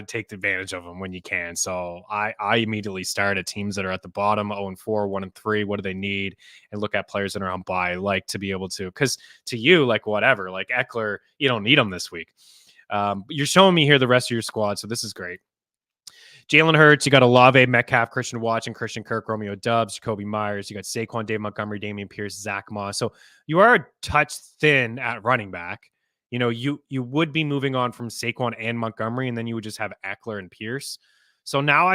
take advantage of them when you can. So I immediately start at teams that are at the bottom, 0-4, 1-3. What do they need? And look at players that are on bye, like to be able to, because to you, like whatever, like Eckler, you don't need him this week. You're showing me here the rest of your squad, so this is great. Jalen Hurts, you got Olave, Metcalf, Christian Watson, Christian Kirk, Romeo Doubs, Jacoby Myers. You got Saquon, Dave Montgomery, Damian Pierce, Zach Moss. So you are a touch thin at running back. You would be moving on from Saquon and Montgomery, and then you would just have Eckler and Pierce. So now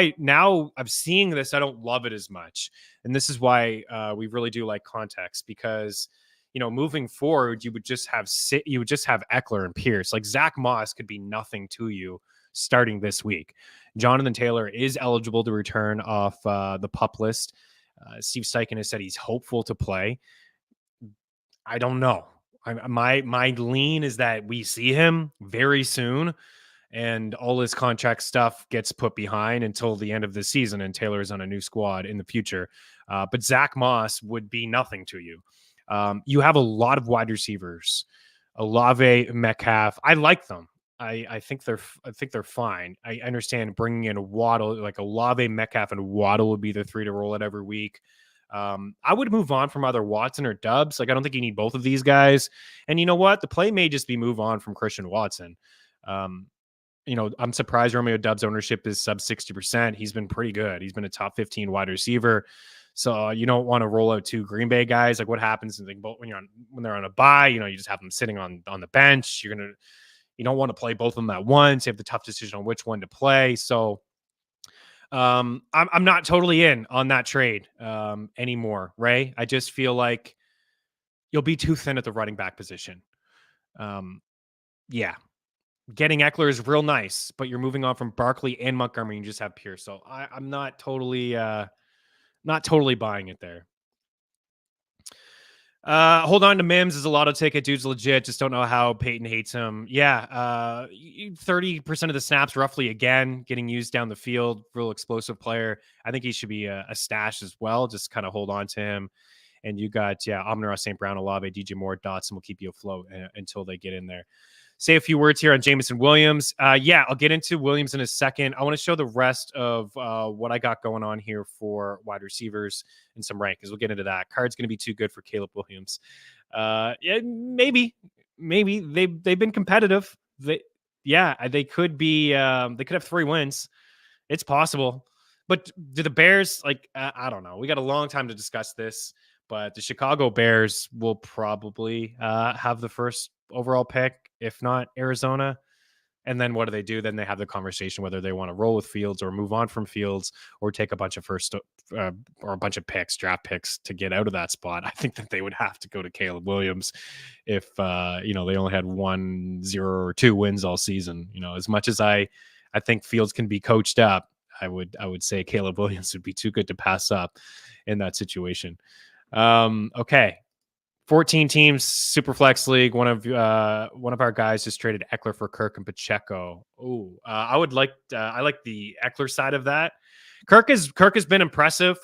I'm seeing this. I don't love it as much, and this is why we really do like context, because moving forward, you would just have Eckler and Pierce. Like Zach Moss could be nothing to you starting this week. Jonathan Taylor is eligible to return off the PUP list. Steve Steichen has said he's hopeful to play. I don't know. My lean is that we see him very soon, and all his contract stuff gets put behind until the end of the season, and Taylor is on a new squad in the future. But Zach Moss would be nothing to you. You have a lot of wide receivers. Olave, Metcalf. I like them. I think they're fine. I understand bringing in a Waddle, like Olave, Metcalf, and Waddle would be the 3 to roll it every week. I would move on from either Watson or Doubs. Like, I don't think you need both of these guys. And you know what? The play may just be move on from Christian Watson. I'm surprised Romeo Doubs' ownership is sub 60%. He's been pretty good. He's been a top 15 wide receiver. So you don't want to roll out 2 Green Bay guys. Like what happens when they're on a bye, you just have them sitting on the bench. You don't want to play both of them at once. You have the tough decision on which one to play. So I'm not totally in on that trade anymore, Ray. I just feel like you'll be too thin at the running back position. Yeah. Getting Eckler is real nice, but you're moving on from Barkley and Montgomery, and you just have Pierce. So I'm not totally buying it there. Hold on to Mims is a lotto ticket. Dude's legit. Just don't know how Peyton hates him. Yeah. 30% of the snaps roughly again getting used down the field. Real explosive player. I think he should be a stash as well. Just kind of hold on to him. And you got, Amon-Ra St. Brown, Olave, DJ Moore, Dotson will keep you afloat until they get in there. Say a few words here on Jameson Williams. I'll get into Williams in a second. I want to show the rest of what I got going on here for wide receivers and some rankings. We'll get into that. Card's going to be too good for Caleb Williams. Maybe they've been competitive. They could be. They could have 3 wins. It's possible. But do the Bears, I don't know. We got a long time to discuss this, but the Chicago Bears will probably have the first overall pick, if not Arizona. And then what do? Then they have the conversation whether they want to roll with Fields or move on from Fields or take a bunch of or a bunch of draft picks to get out of that spot. I think that they would have to go to Caleb Williams if, they only had 1, 0, or 2 wins all season. As much as I think Fields can be coached up, I would say Caleb Williams would be too good to pass up in that situation. Okay. 14 teams, super flex league. One of our guys just traded Eckler for Kirk and Pacheco. I like the Eckler side of that. Kirk has been impressive.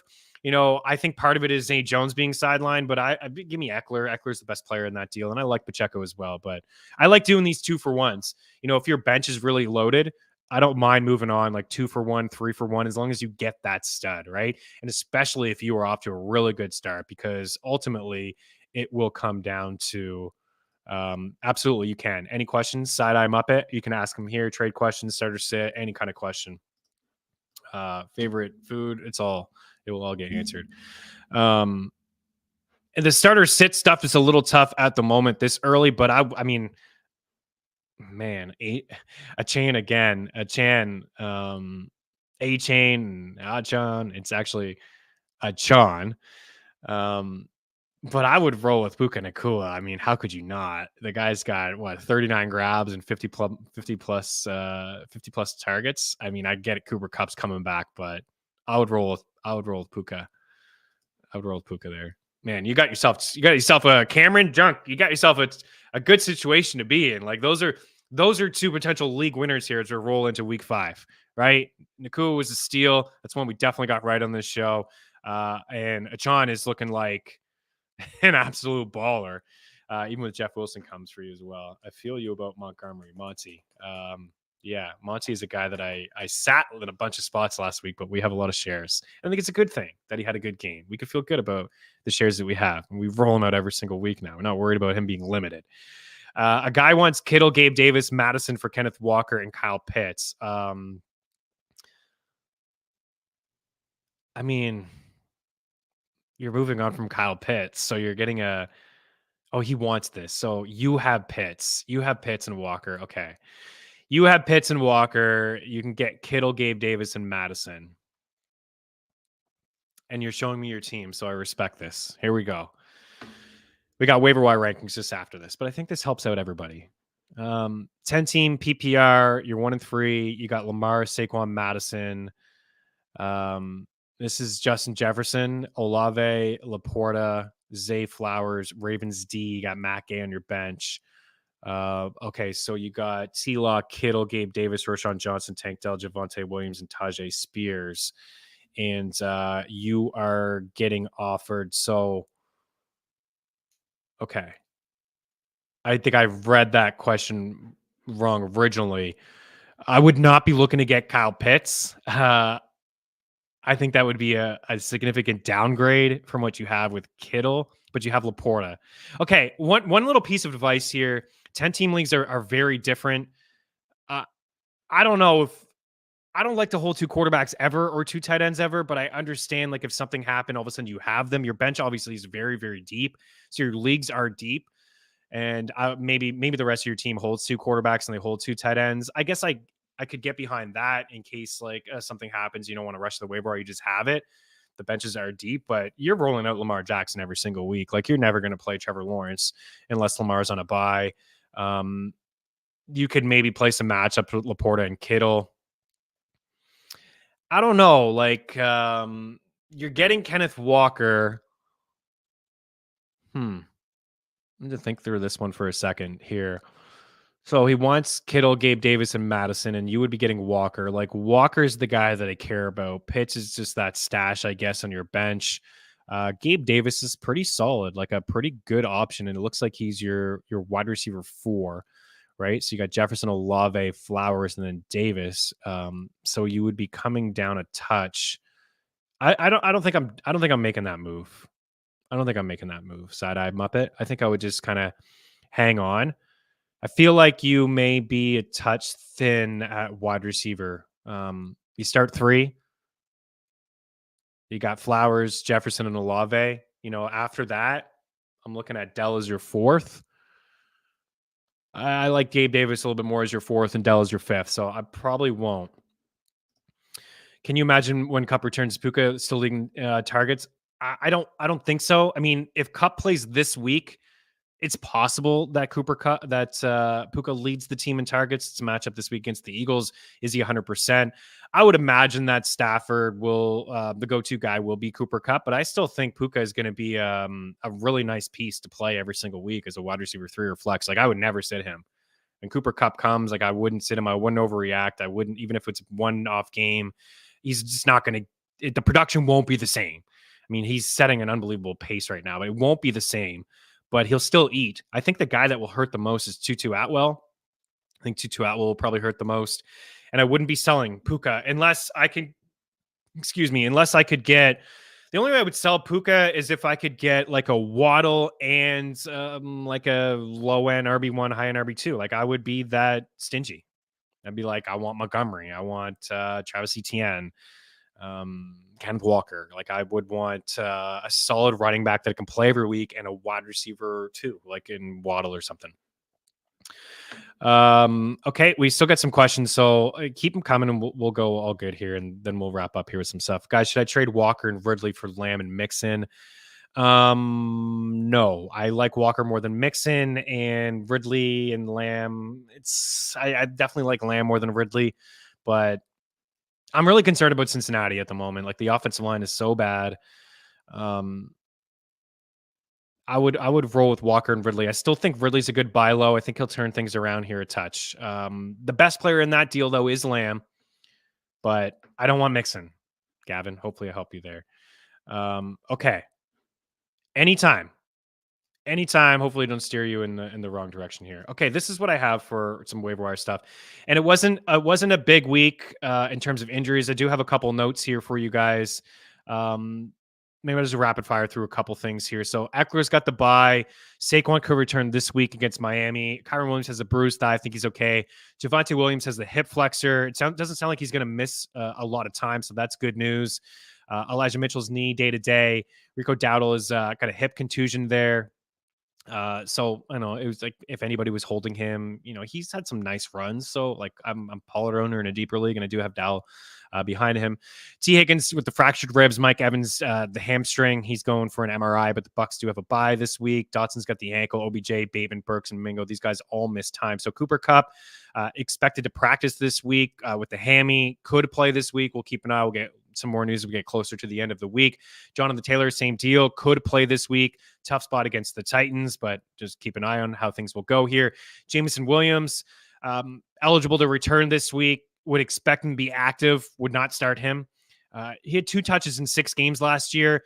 I think part of it is Zay Jones being sidelined, but I give me Eckler. Eckler's the best player in that deal, and I like Pacheco as well. But I like doing these 2-for-1s. If your bench is really loaded, I don't mind moving on 2-for-1, 3-for-1, as long as you get that stud, right? And especially if you are off to a really good start, because ultimately it will come down to absolutely you can. Any questions? Side-eye Muppet, you can ask them here. Trade questions, starter sit, any kind of question. Favorite food, it will all get answered. And the starter sit stuff is a little tough at the moment this early, but I mean, man, A-Chain, Achan, it's actually Achan. But I would roll with Puka Nacua. I mean, how could you not? The guy's got 39 grabs and 50 plus targets. I mean, I get it. Cooper Kupp's coming back, but I would roll with Puka. I would roll with Puka there. Man, you got yourself a Cameron Junk. You got yourself a good situation to be in. Those are 2 potential league winners here as we roll into week 5, right? Nacua was a steal. That's one we definitely got right on this show. And Achan is looking like an absolute baller. Even with Jeff Wilson comes for you as well. I feel you about Montgomery, Monty. Monty is a guy that I sat in a bunch of spots last week, but we have a lot of shares. I think it's a good thing that he had a good game. We can feel good about the shares that we have, and we roll him out every single week now. We're not worried about him being limited. A guy wants Kittle, Gabe Davis, Madison for Kenneth Walker, and Kyle Pitts. I mean, you're moving on from Kyle Pitts, so you're getting he wants this. So you have Pitts and Walker. Okay. You have Pitts and Walker. You can get Kittle, Gabe Davis, and Madison. And you're showing me your team, so I respect this. Here we go. We got waiver wire rankings just after this, but I think this helps out everybody. 10-team PPR, you're 1-3. You got Lamar, Saquon, Madison. This is Justin Jefferson, Olave, Laporta, Zay Flowers, Ravens D. You got Matt Gay on your bench. Okay, so you got T-Law, Kittle, Gabe Davis, Roshan Johnson, Tank Dell, Javonte Williams, and Tajay Spears. And you are getting offered. So, okay. I think I read that question wrong originally. I would not be looking to get Kyle Pitts. I think that would be a significant downgrade from what you have with Kittle, but you have Laporta. Okay, one little piece of advice here. 10-team leagues are very different. I don't know if I don't like to hold 2 quarterbacks ever or 2 tight ends ever, but I understand if something happened, all of a sudden you have them. Your bench obviously is very, very deep. So your leagues are deep. And maybe the rest of your team holds 2 quarterbacks and they hold 2 tight ends. I guess I could get behind that in case something happens. You don't want to rush the waiver, or you just have it. The benches are deep, but you're rolling out Lamar Jackson every single week. You're never going to play Trevor Lawrence unless Lamar's on a bye. You could maybe play some matchups with Laporta and Kittle. I don't know. You're getting Kenneth Walker. I'm going to think through this one for a second here. So he wants Kittle, Gabe Davis, and Madison, and you would be getting Walker. Walker's the guy that I care about. Pitts is just that stash, I guess, on your bench. Gabe Davis is pretty solid, like a pretty good option, and it looks like he's your wide receiver 4, right? So you got Jefferson, Olave, Flowers, and then Davis. So you would be coming down a touch. I don't think I'm making that move. I don't think I'm making that move. Side eye Muppet. I think I would just kind of hang on. I feel like you may be a touch thin at wide receiver. You start 3. You got Flowers, Jefferson, and Olave. After that, I'm looking at Dell as your 4th. I like Gabe Davis a little bit more as your 4th and Dell as your 5th, so I probably won't. Can you imagine when Cup returns, Puka still leading targets? I don't think so. I mean, if Cup plays this week, it's possible that Puka leads the team in targets. It's a matchup this week against the Eagles. Is he 100%? I would imagine that Stafford will, the go-to guy will be Cooper Kupp, but I still think Puka is going to be a really nice piece to play every single week as a wide receiver 3 or flex. Like, I would never sit him. When Cooper Kupp comes, like, I wouldn't sit him. I wouldn't overreact. I wouldn't, even if it's one off game. He's just not going to, the production won't be the same. I mean, he's setting an unbelievable pace right now, but it won't be the same. But he'll still eat. I think the guy that will hurt the most is Tutu Atwell. I think Tutu Atwell will probably hurt the most. And I wouldn't be selling Puka unless I could get, the only way I would sell Puka is if I could get like a Waddle and like a low end RB1, high end RB2. Like, I would be that stingy. I'd be like, I want Montgomery. I want Travis Etienne. Kenneth Walker. Like, I would want a solid running back that can play every week and a wide receiver too, like in Waddle or something. Okay, we still got some questions, so keep them coming, and we'll go all good here, and then we'll wrap up here with some stuff. Guys, should I trade Walker and Ridley for Lamb and Mixon? No, I like Walker more than Mixon, and Ridley and Lamb. I definitely like Lamb more than Ridley, but I'm really concerned about Cincinnati at the moment. Like, the offensive line is so bad. I would roll with Walker and Ridley. I still think Ridley's a good buy low. I think he'll turn things around here a touch. The best player in that deal, though, is Lamb, but I don't want Mixon. Gavin, hopefully I help you there. Okay. Anytime. Hopefully don't steer you in the wrong direction here. Okay, this is what I have for some waiver wire stuff. And it wasn't a big week in terms of injuries. I do have a couple notes here for you guys. Maybe I'll just rapid fire through a couple things here. So Eckler's got the bye. Saquon could return this week against Miami. Kyron Williams has a bruised thigh. I think he's okay. Javonte Williams has the hip flexor. It doesn't sound like he's going to miss a lot of time, so that's good news. Elijah Mitchell's knee day to day. Rico Dowdle has got a hip contusion there. So I know it was like, if anybody was holding him, he's had some nice runs. So like, I'm Pollard owner in a deeper league, and I do have Dow behind him. T. Higgins with the fractured ribs. Mike Evans, the hamstring. He's going for an MRI, but the Bucks do have a bye this week. Dotson's got the ankle. OBJ, Bateman, Burks, and Mingo. These guys all missed time. So Cooper Kupp expected to practice this week with the hammy. Could play this week. We'll keep an eye. We'll get some more news as we get closer to the end of the week. Jonathan Taylor, same deal. Could play this week. Tough spot against the Titans, but just keep an eye on how things will go here. Jameson Williams, eligible to return this week. Would expect him to be active. Would not start him. He had 2 touches in 6 games last year.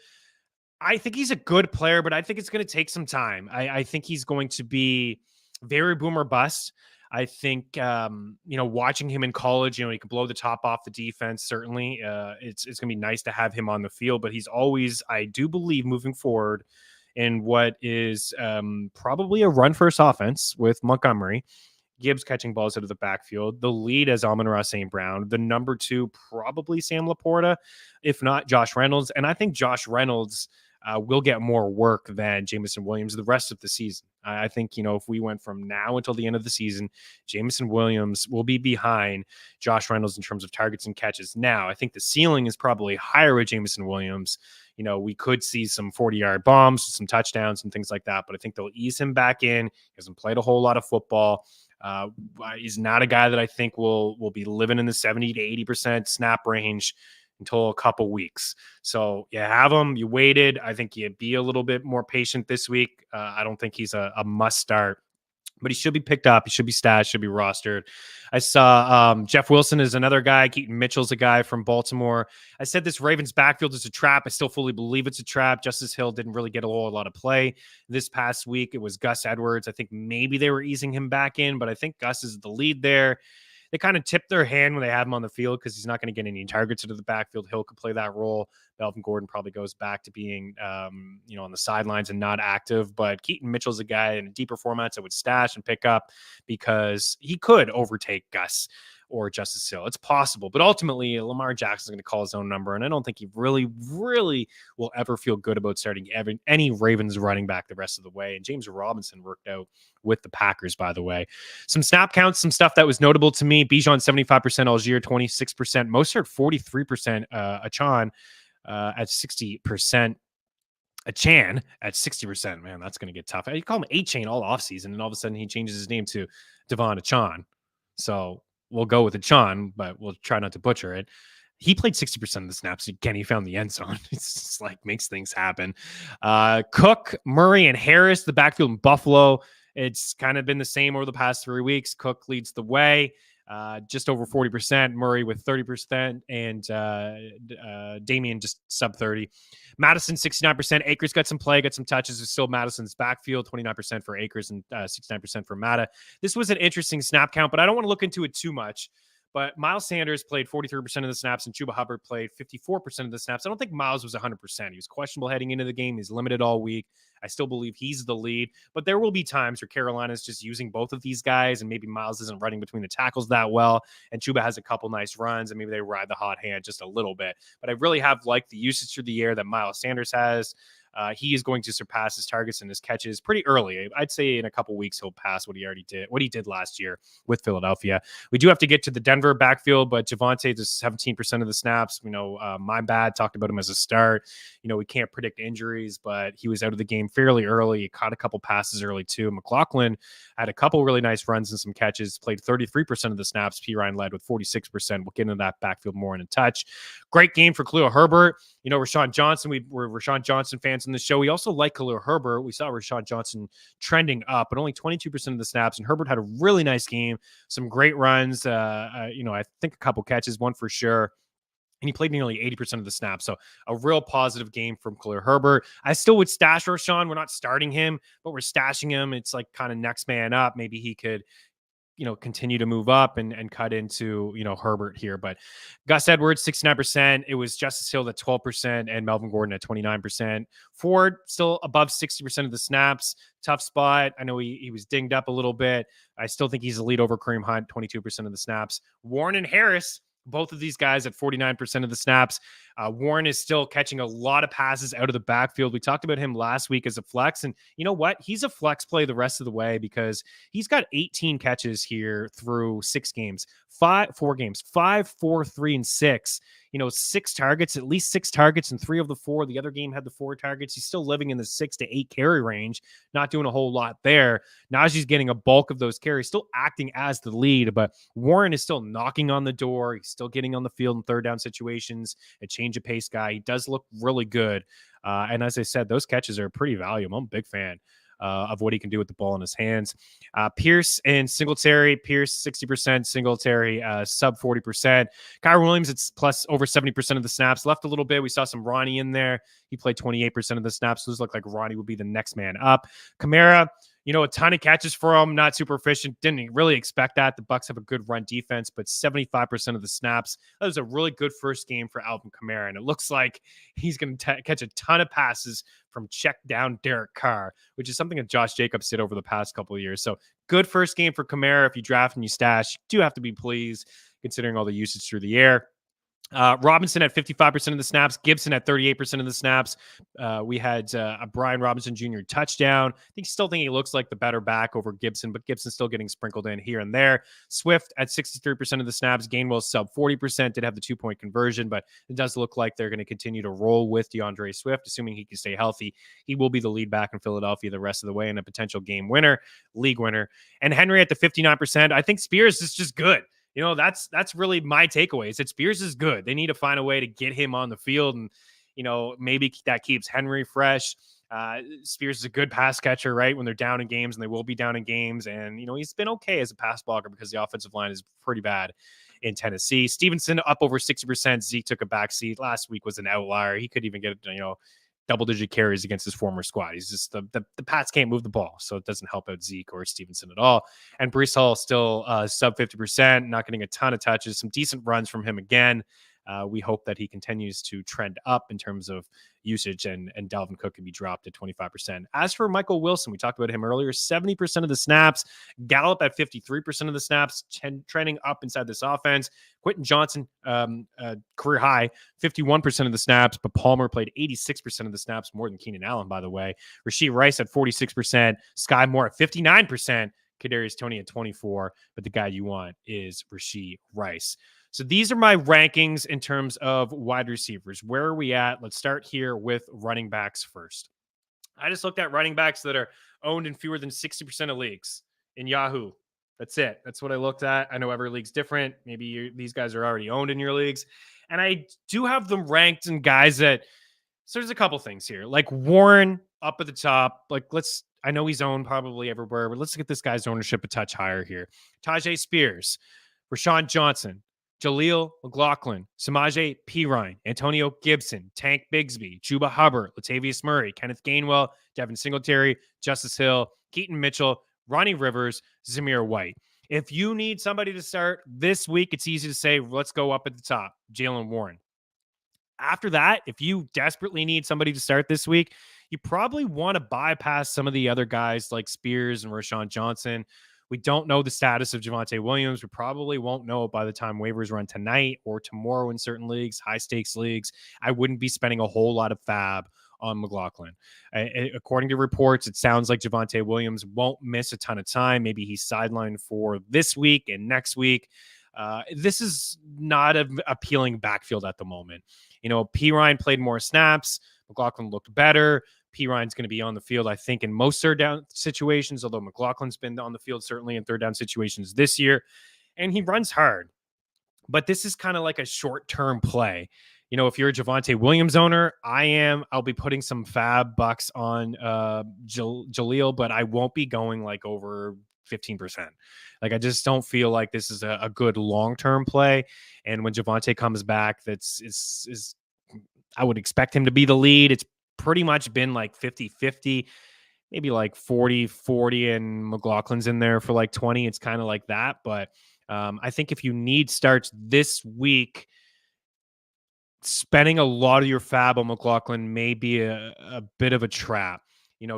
I think he's a good player, but I think it's going to take some time. I think he's going to be very boom or bust. I think, watching him in college, he can blow the top off the defense. Certainly, it's going to be nice to have him on the field, but he's always, I do believe, moving forward in what is probably a run-first offense with Montgomery. Gibbs catching balls out of the backfield. The lead as Amon-Ra St. Brown. The number 2, probably Sam Laporta, if not Josh Reynolds. And I think Josh Reynolds will get more work than Jameson Williams the rest of the season. I think, if we went from now until the end of the season, Jameson Williams will be behind Josh Reynolds in terms of targets and catches. Now, I think the ceiling is probably higher with Jameson Williams. We could see some 40-yard bombs, some touchdowns and things like that, but I think they'll ease him back in. He hasn't played a whole lot of football. He's not a guy that I think will be living in the 70 to 80% snap range until a couple weeks. So you have him, you waited. I think you'd be a little bit more patient this week. I don't think he's a must start, but he should be picked up. He should be stashed, should be rostered. I saw Jeff Wilson is another guy. Keaton Mitchell's a guy from Baltimore. I said this Ravens backfield is a trap. I still fully believe it's a trap. Justice Hill didn't really get a lot of play this past week. It was Gus Edwards. I think maybe they were easing him back in, but I think Gus is the lead there. They kind of tipped their hand when they have him on the field because he's not going to get any targets into the backfield. Hill could play that role. Melvin Gordon probably goes back to being, on the sidelines and not active. But Keaton Mitchell's a guy in deeper formats I would stash and pick up because he could overtake Gus or Justice Hill. It's possible, but ultimately Lamar Jackson's going to call his own number, and I don't think he really will ever feel good about starting any Ravens running back the rest of the way. And James Robinson worked out with the Packers, by the way. Some snap counts, some stuff that was notable to me. Bijan 75%, Algier 26%, Mostert 43%, Achan at 60%. Achan at 60%. Man, that's going to get tough. You call him A-Chain all offseason, and all of a sudden he changes his name to Devon Achan. So we'll go with Achan, but we'll try not to butcher it. He played 60% of the snaps. Again, he found the end zone. It's just like makes things happen. Cook, Murray, and Harris, the backfield in Buffalo. It's kind of been the same over the past 3 weeks. Cook leads the way. Just over 40%, Murray with 30%, and Damian just sub 30. Madison 69%. Akers got some play, got some touches. It's still Madison's backfield, 29% for Akers and 69% for Mata. This was an interesting snap count, but I don't want to look into it too much. But Miles Sanders played 43% of the snaps, and Chuba Hubbard played 54% of the snaps. I don't think Miles was 100%. He was questionable heading into the game. He's limited all week. I still believe he's the lead. But there will be times where Carolina's just using both of these guys, and maybe Miles isn't running between the tackles that well, and Chuba has a couple nice runs, and maybe they ride the hot hand just a little bit. But I really have liked the usage through the air that Miles Sanders has. He is going to surpass his targets and his catches pretty early. I'd say in a couple weeks he'll pass what he did last year with Philadelphia. We do have to get to the Denver backfield, but Javonte does 17% of the snaps. My bad. Talked about him as a start. We can't predict injuries, but he was out of the game fairly early. He caught a couple passes early too. McLaughlin had a couple really nice runs and some catches. Played 33% of the snaps. P. Ryan led with 46%. We'll get into that backfield more in a touch. Great game for Khalil Herbert. Rashawn Johnson. We're Rashawn Johnson fans in the show. We also like Khalil Herbert. We saw Rashawn Johnson trending up, but only 22% of the snaps. And Herbert had a really nice game. Some great runs. I think a couple catches, one for sure. And he played nearly 80% of the snaps. So a real positive game from Khalil Herbert. I still would stash Rashawn. We're not starting him, but we're stashing him. It's like kind of next man up. Maybe he could continue to move up and cut into, Herbert here. But Gus Edwards, 69%. It was Justice Hill at 12% and Melvin Gordon at 29%. Ford still above 60% of the snaps. Tough spot. I know he was dinged up a little bit. I still think he's a lead over Kareem Hunt, 22% of the snaps. Warren and Harris, both of these guys at 49% of the snaps. Warren is still catching a lot of passes out of the backfield. We talked about him last week as a flex, and you know what? He's a flex play the rest of the way because he's got 18 catches here through 6 games. 4 games, 5, 4, 3, and 6. 6 targets, at least 6 targets, and 3 of the 4. The other game had the 4 targets. He's still living in the 6 to 8 carry range, not doing a whole lot there. Najee's getting a bulk of those carries, still acting as the lead, but Warren is still knocking on the door. He's still getting on the field in third down situations, a change of pace guy. He does look really good. And as I said, those catches are pretty valuable. I'm a big fan of what he can do with the ball in his hands. Pierce and Singletary. Pierce 60%, Singletary sub 40%. Kyron Williams, it's plus over 70% of the snaps. Left a little bit. We saw some Ronnie in there. He played 28% of the snaps. Those look like Ronnie would be the next man up. Kamara, a ton of catches for him, not super efficient. Didn't really expect that. The Bucs have a good run defense, but 75% of the snaps. That was a really good first game for Alvin Kamara, and it looks like he's going to catch a ton of passes from check down Derek Carr, which is something that Josh Jacobs did over the past couple of years. So good first game for Kamara. If you draft and you stash, you do have to be pleased considering all the usage through the air. Robinson at 55% of the snaps, Gibson at 38% of the snaps. We had a Brian Robinson Jr. touchdown. Still think he looks like the better back over Gibson, but Gibson's still getting sprinkled in here and there. Swift at 63% of the snaps, Gainwell sub 40%, did have the 2-point conversion, but it does look like they're going to continue to roll with DeAndre Swift, assuming he can stay healthy. He will be the lead back in Philadelphia the rest of the way and a potential game winner, league winner. And Henry at the 59%. I think Spears is just good. That's really my takeaway is that Spears is good. They need to find a way to get him on the field and, maybe that keeps Henry fresh. Spears is a good pass catcher, right? When they're down in games, and they will be down in games. And, he's been okay as a pass blocker because the offensive line is pretty bad in Tennessee. Stevenson up over 60%. Zeke took a backseat. Last week was an outlier. He could even get, double-digit carries against his former squad. He's just the Pats can't move the ball, so it doesn't help out Zeke or Stevenson at all. And Breece Hall still sub 50%, not getting a ton of touches. Some decent runs from him again. We hope that he continues to trend up in terms of usage, and Dalvin Cook can be dropped at 25%. As for Michael Wilson, we talked about him earlier, 70% of the snaps, Gallup at 53% of the snaps, trending up inside this offense. Quentin Johnson, career high, 51% of the snaps, but Palmer played 86% of the snaps, more than Keenan Allen, by the way. Rashee Rice at 46%, Sky Moore at 59%, Kadarius Toney at 24%, but the guy you want is Rashee Rice. So these are my rankings in terms of wide receivers. Where are we at? Let's start here with running backs first. I just looked at running backs that are owned in fewer than 60% of leagues in Yahoo. That's it. That's what I looked at. I know every league's different. Maybe these guys are already owned in your leagues. And I do have them ranked in guys that, so there's a couple things here. Like Warren up at the top. I know he's owned probably everywhere, but let's get this guy's ownership a touch higher here. Tajay Spears, Rashawn Johnson, Jaleel McLaughlin, Samaje Perine, Antonio Gibson, Tank Bigsby, Chuba Hubbard, Latavius Murray, Kenneth Gainwell, Devin Singletary, Justice Hill, Keaton Mitchell, Ronnie Rivers, Zamir White. If you need somebody to start this week, it's easy to say, let's go up at the top, Jaylen Warren. After that, if you desperately need somebody to start this week, you probably want to bypass some of the other guys like Spears and Rashawn Johnson. We don't know the status of Javonte Williams. We probably won't know it by the time waivers run tonight or tomorrow in certain leagues, high-stakes leagues. I wouldn't be spending a whole lot of fab on McLaughlin. According to reports, it sounds like Javonte Williams won't miss a ton of time. Maybe he's sidelined for this week and next week. This is not an appealing backfield at the moment. Perine played more snaps. McLaughlin looked better. Perine's going to be on the field, I think, in most third down situations, although McLaughlin's been on the field certainly in third down situations this year, and he runs hard. But this is kind of like a short-term play. If you're a Javonte Williams owner, I'll be putting some fab bucks on Jaleel, but I won't be going like over 15%. I just don't feel like this is a good long-term play. And when Javonte comes back, I would expect him to be the lead. It's pretty much been like 50-50, maybe like 40-40, and McLaughlin's in there for like 20. It's kind of like that. But I think if you need starts this week, spending a lot of your fab on McLaughlin may be a bit of a trap.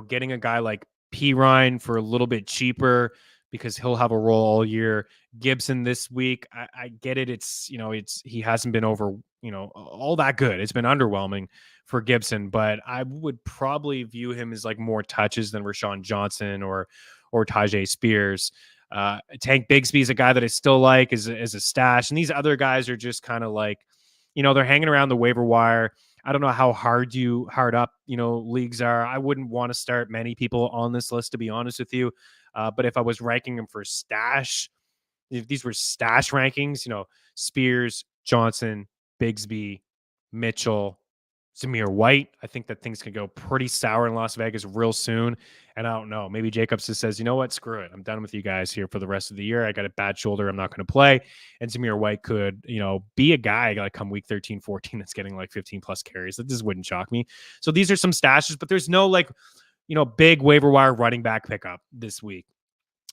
Getting a guy like Perine for a little bit cheaper because he'll have a role all year. Gibson this week, I get it. He hasn't been over, all that good. It's been underwhelming for Gibson, but I would probably view him as like more touches than Rashawn Johnson or Tajay Spears. Tank Bigsby is a guy that I still like as a stash. And these other guys are just kind of like, they're hanging around the waiver wire. I don't know how hard up, leagues are. I wouldn't want to start many people on this list, to be honest with you. But if I was ranking them for stash, if these were stash rankings, Spears, Johnson, Bigsby, Mitchell, Zamir White, I think that things could go pretty sour in Las Vegas real soon. And I don't know, maybe Jacobs just says, you know what, screw it. I'm done with you guys here for the rest of the year. I got a bad shoulder. I'm not going to play. And Zamir White could, be a guy like come week 13, 14 that's getting like 15 plus carries. That just wouldn't shock me. So these are some stashes, but there's no big waiver wire running back pickup this week.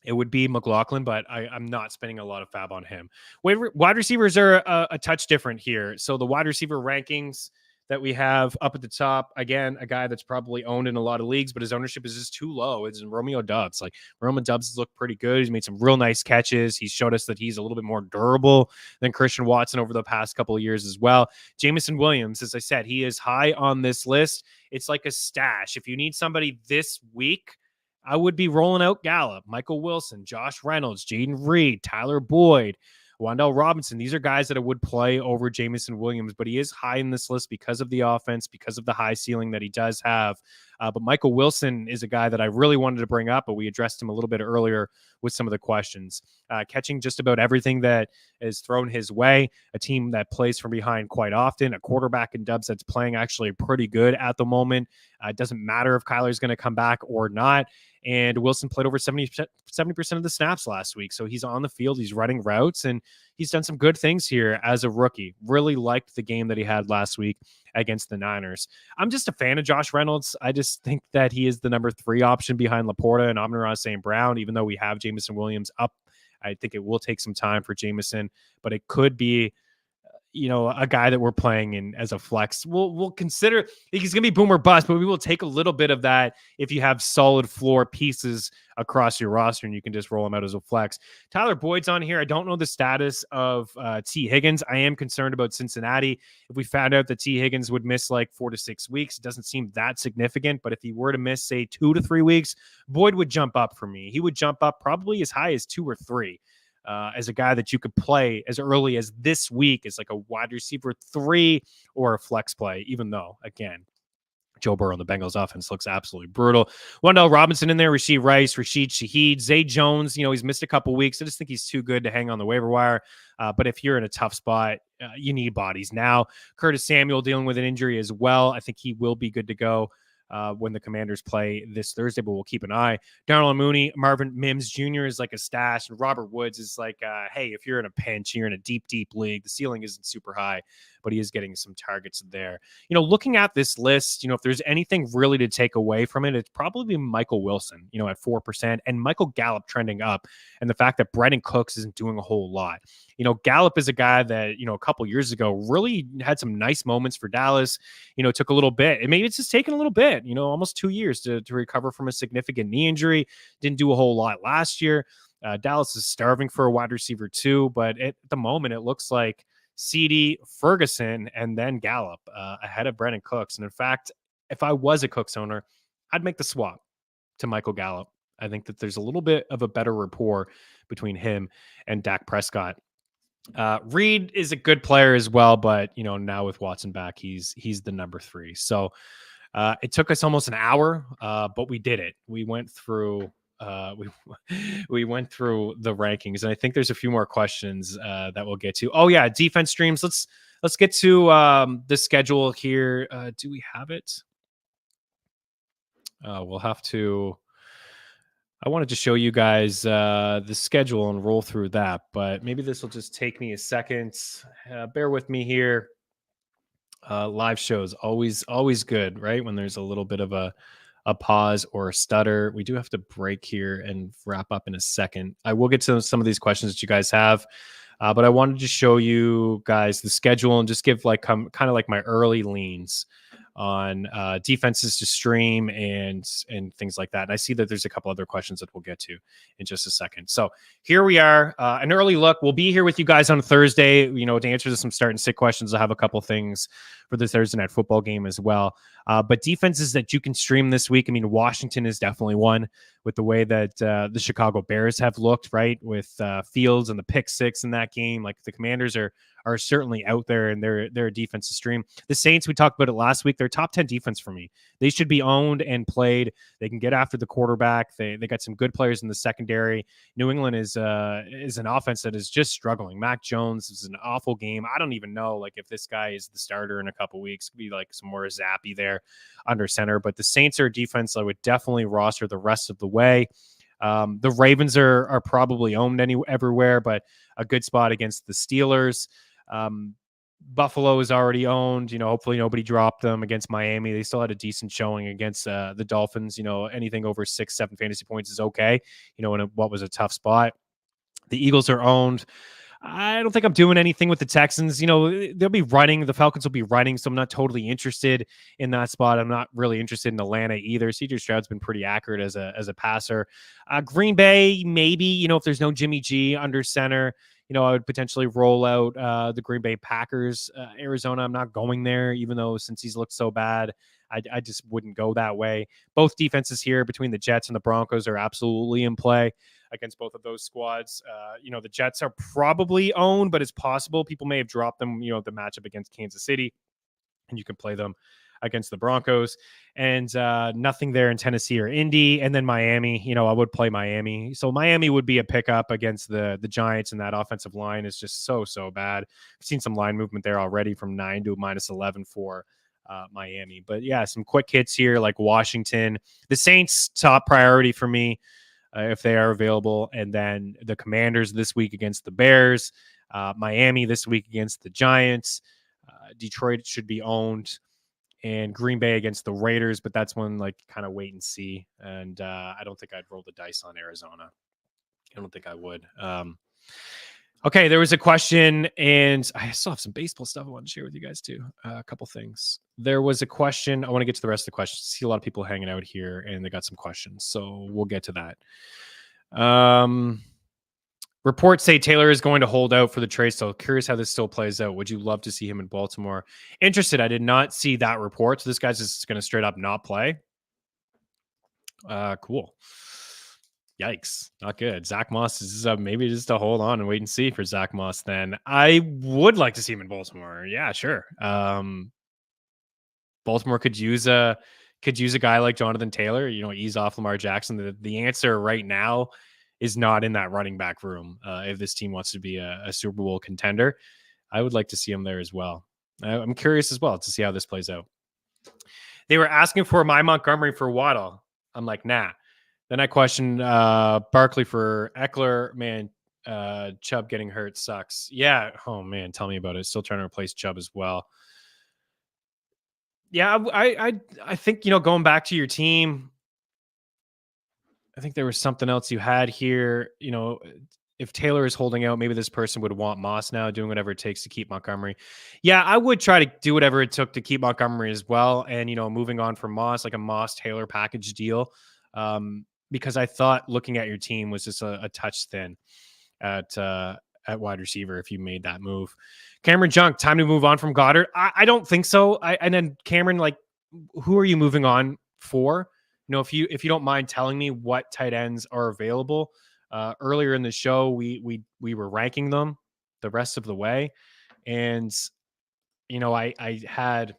It would be McLaughlin, but I'm not spending a lot of fab on him. Wide receivers are a touch different here. So the wide receiver rankings that we have up at the top, again, a guy that's probably owned in a lot of leagues, but his ownership is just too low. It's Romeo Doubs. Romeo Doubs has looked pretty good. He's made some real nice catches. He's showed us that he's a little bit more durable than Christian Watson over the past couple of years as well. Jameson Williams, as I said, he is high on this list. It's like a stash. If you need somebody this week, I would be rolling out Gallup, Michael Wilson, Josh Reynolds, Jaden Reed, Tyler Boyd, Wan'Dale Robinson. These are guys that I would play over Jameson Williams, but he is high in this list because of the offense, because of the high ceiling that he does have. But Michael Wilson is a guy that I really wanted to bring up, but we addressed him a little bit earlier with some of the questions. Catching just about everything that is thrown his way, a team that plays from behind quite often, a quarterback in Dubs that's playing actually pretty good at the moment. It doesn't matter if Kyler's going to come back or not. And Wilson played over 70% of the snaps last week. So he's on the field, he's running routes, and he's done some good things here as a rookie. Really liked the game that he had last week against the Niners. I'm just a fan of Josh Reynolds. I just think that he is the number 3 option behind Laporta and Amon-Ra St. Brown, even though we have Jameson Williams up. I think it will take some time for Jameson, but it could be a guy that we're playing in as a flex. We'll consider he's going to be boom or bust, but we will take a little bit of that if you have solid floor pieces across your roster and you can just roll him out as a flex. Tyler Boyd's on here. I don't know the status of T. Higgins. I am concerned about Cincinnati. If we found out that T. Higgins would miss like 4 to 6 weeks, it doesn't seem that significant, but if he were to miss, say, 2 to 3 weeks, Boyd would jump up for me. He would jump up probably as high as 2 or 3. As a guy that you could play as early as this week as like a wide receiver 3 or a flex play, even though, again, Joe Burrow and the Bengals offense looks absolutely brutal. Wan'Dale Robinson in there, Rashid Rice, Rashid Shaheed, Zay Jones, he's missed a couple weeks. I just think he's too good to hang on the waiver wire. But if you're in a tough spot, you need bodies now. Curtis Samuel dealing with an injury as well. I think he will be good to go when the Commanders play this Thursday, but we'll keep an eye. Darnell Mooney, Marvin Mims Jr. is like a stash, and Robert Woods is like, hey, if you're in a pinch, you're in a deep, deep league, the ceiling isn't super high, but he is getting some targets there. Looking at this list, if there's anything really to take away from it, it's probably Michael Wilson, at 4%, and Michael Gallup trending up, and the fact that Brandon Cooks isn't doing a whole lot. Gallup is a guy that, a couple years ago really had some nice moments for Dallas, took a little bit, and maybe it's just taken a little bit, almost 2 years to recover from a significant knee injury. Didn't do a whole lot last year. Dallas is starving for a wide receiver too, but at the moment, it looks like CD, Ferguson, and then Gallup ahead of Brandon Cooks. And in fact, if I was a Cooks owner, I'd make the swap to Michael Gallup. I think that there's a little bit of a better rapport between him and Dak Prescott. Reed is a good player as well, but now with Watson back, he's the number 3. So it took us almost an hour, but we did it. We went through we went through the rankings, and I think there's a few more questions that we'll get to. Oh yeah, defense streams. Let's get to the schedule here. Do we have it? We'll have to. I wanted to show you guys the schedule and roll through that, but maybe this will just take me a second. Bear with me here. Live shows always good, right? When there's a little bit of a pause or a stutter. We do have to break here and wrap up in a second. I will get to some of these questions that you guys have, but I wanted to show you guys the schedule and just give like kind of like my early leans on defenses to stream and things like that. And I see that there's a couple other questions that we'll get to in just a second. So here we are, an early look. We'll be here with you guys on Thursday, to answer to some start and sit questions. I'll have a couple things for the Thursday night football game as well. But defenses that you can stream this week, I mean, Washington is definitely one with the way that the Chicago Bears have looked, right? With Fields and the pick 6 in that game. Like the Commanders are certainly out there, and they're a defense to stream. The Saints, we talked about it last week, they're top 10 defense for me. They should be owned and played. They can get after the quarterback. They got some good players in the secondary. New England is an offense that is just struggling. Mac Jones is an awful game. I don't even know if this guy is the starter in a couple weeks. Could be some more Zappy there under center. But the Saints are a defense I would definitely roster the rest of the way. The Ravens are probably owned everywhere, but a good spot against the Steelers. Buffalo is already owned. Hopefully nobody dropped them against Miami. They still had a decent showing against the Dolphins. Anything over 6-7 fantasy points is okay. In what was a tough spot. The Eagles are owned. I don't think I'm doing anything with the Texans. They'll be running. The Falcons will be running, so I'm not totally interested in that spot. I'm not really interested in Atlanta either. CJ Stroud's been pretty accurate as a passer. Green Bay, maybe, if there's no Jimmy G under center, I would potentially roll out the Green Bay Packers. Arizona, I'm not going there, even though since he's looked so bad, I just wouldn't go that way. Both defenses here between the Jets and the Broncos are absolutely in play. against both of those squads. The Jets are probably owned, but it's possible people may have dropped them, the matchup against Kansas City, and you can play them against the Broncos, and nothing there in Tennessee or Indy. And then Miami, I would play Miami. So Miami would be a pickup against the Giants, and that offensive line is just so bad. I've seen some line movement there already from 9 to -11 for Miami. But yeah, some quick hits here like Washington. The Saints, top priority for me if they are available. And then the Commanders this week against the Bears. Miami this week against the Giants. Detroit should be owned. And Green Bay against the Raiders, but that's one kind of wait and see. And I don't think I'd roll the dice on Arizona. I don't think I would. Okay, there was a question, and I still have some baseball stuff I want to share with you guys too. A couple things. There was a question. I want to get to the rest of the questions. I see a lot of people hanging out here, and they got some questions, so we'll get to that. Reports say Taylor is going to hold out for the trade, so curious how this still plays out. Would you love to see him in Baltimore? Interested. I did not see that report, so this guy's just going to straight up not play. Cool. Yikes. Not good. Zach Moss is maybe just to hold on and wait and see for Zach Moss then. I would like to see him in Baltimore. Yeah, sure. Baltimore could use a guy like Jonathan Taylor, ease off Lamar Jackson. The answer right now is not in that running back room. If this team wants to be a Super Bowl contender, I would like to see him there as well. I'm curious as well to see how this plays out. They were asking for my Montgomery for Waddle. I'm like, nah. Then I questioned Barkley for Eckler. Man, Chubb getting hurt sucks. Yeah. Oh man, tell me about it. Still trying to replace Chubb as well. Yeah, I think going back to your team. I think there was something else you had here. If Taylor is holding out, maybe this person would want Moss now, doing whatever it takes to keep Montgomery. Yeah, I would try to do whatever it took to keep Montgomery as well. And, moving on from Moss, like a Moss-Taylor package deal. Because I thought looking at your team was just a touch thin at wide receiver if you made that move. Cameron Junk, time to move on from Goddard. I don't think so. And then Cameron, who are you moving on for? If you don't mind telling me what tight ends are available. Earlier in the show, we were ranking them the rest of the way, and I had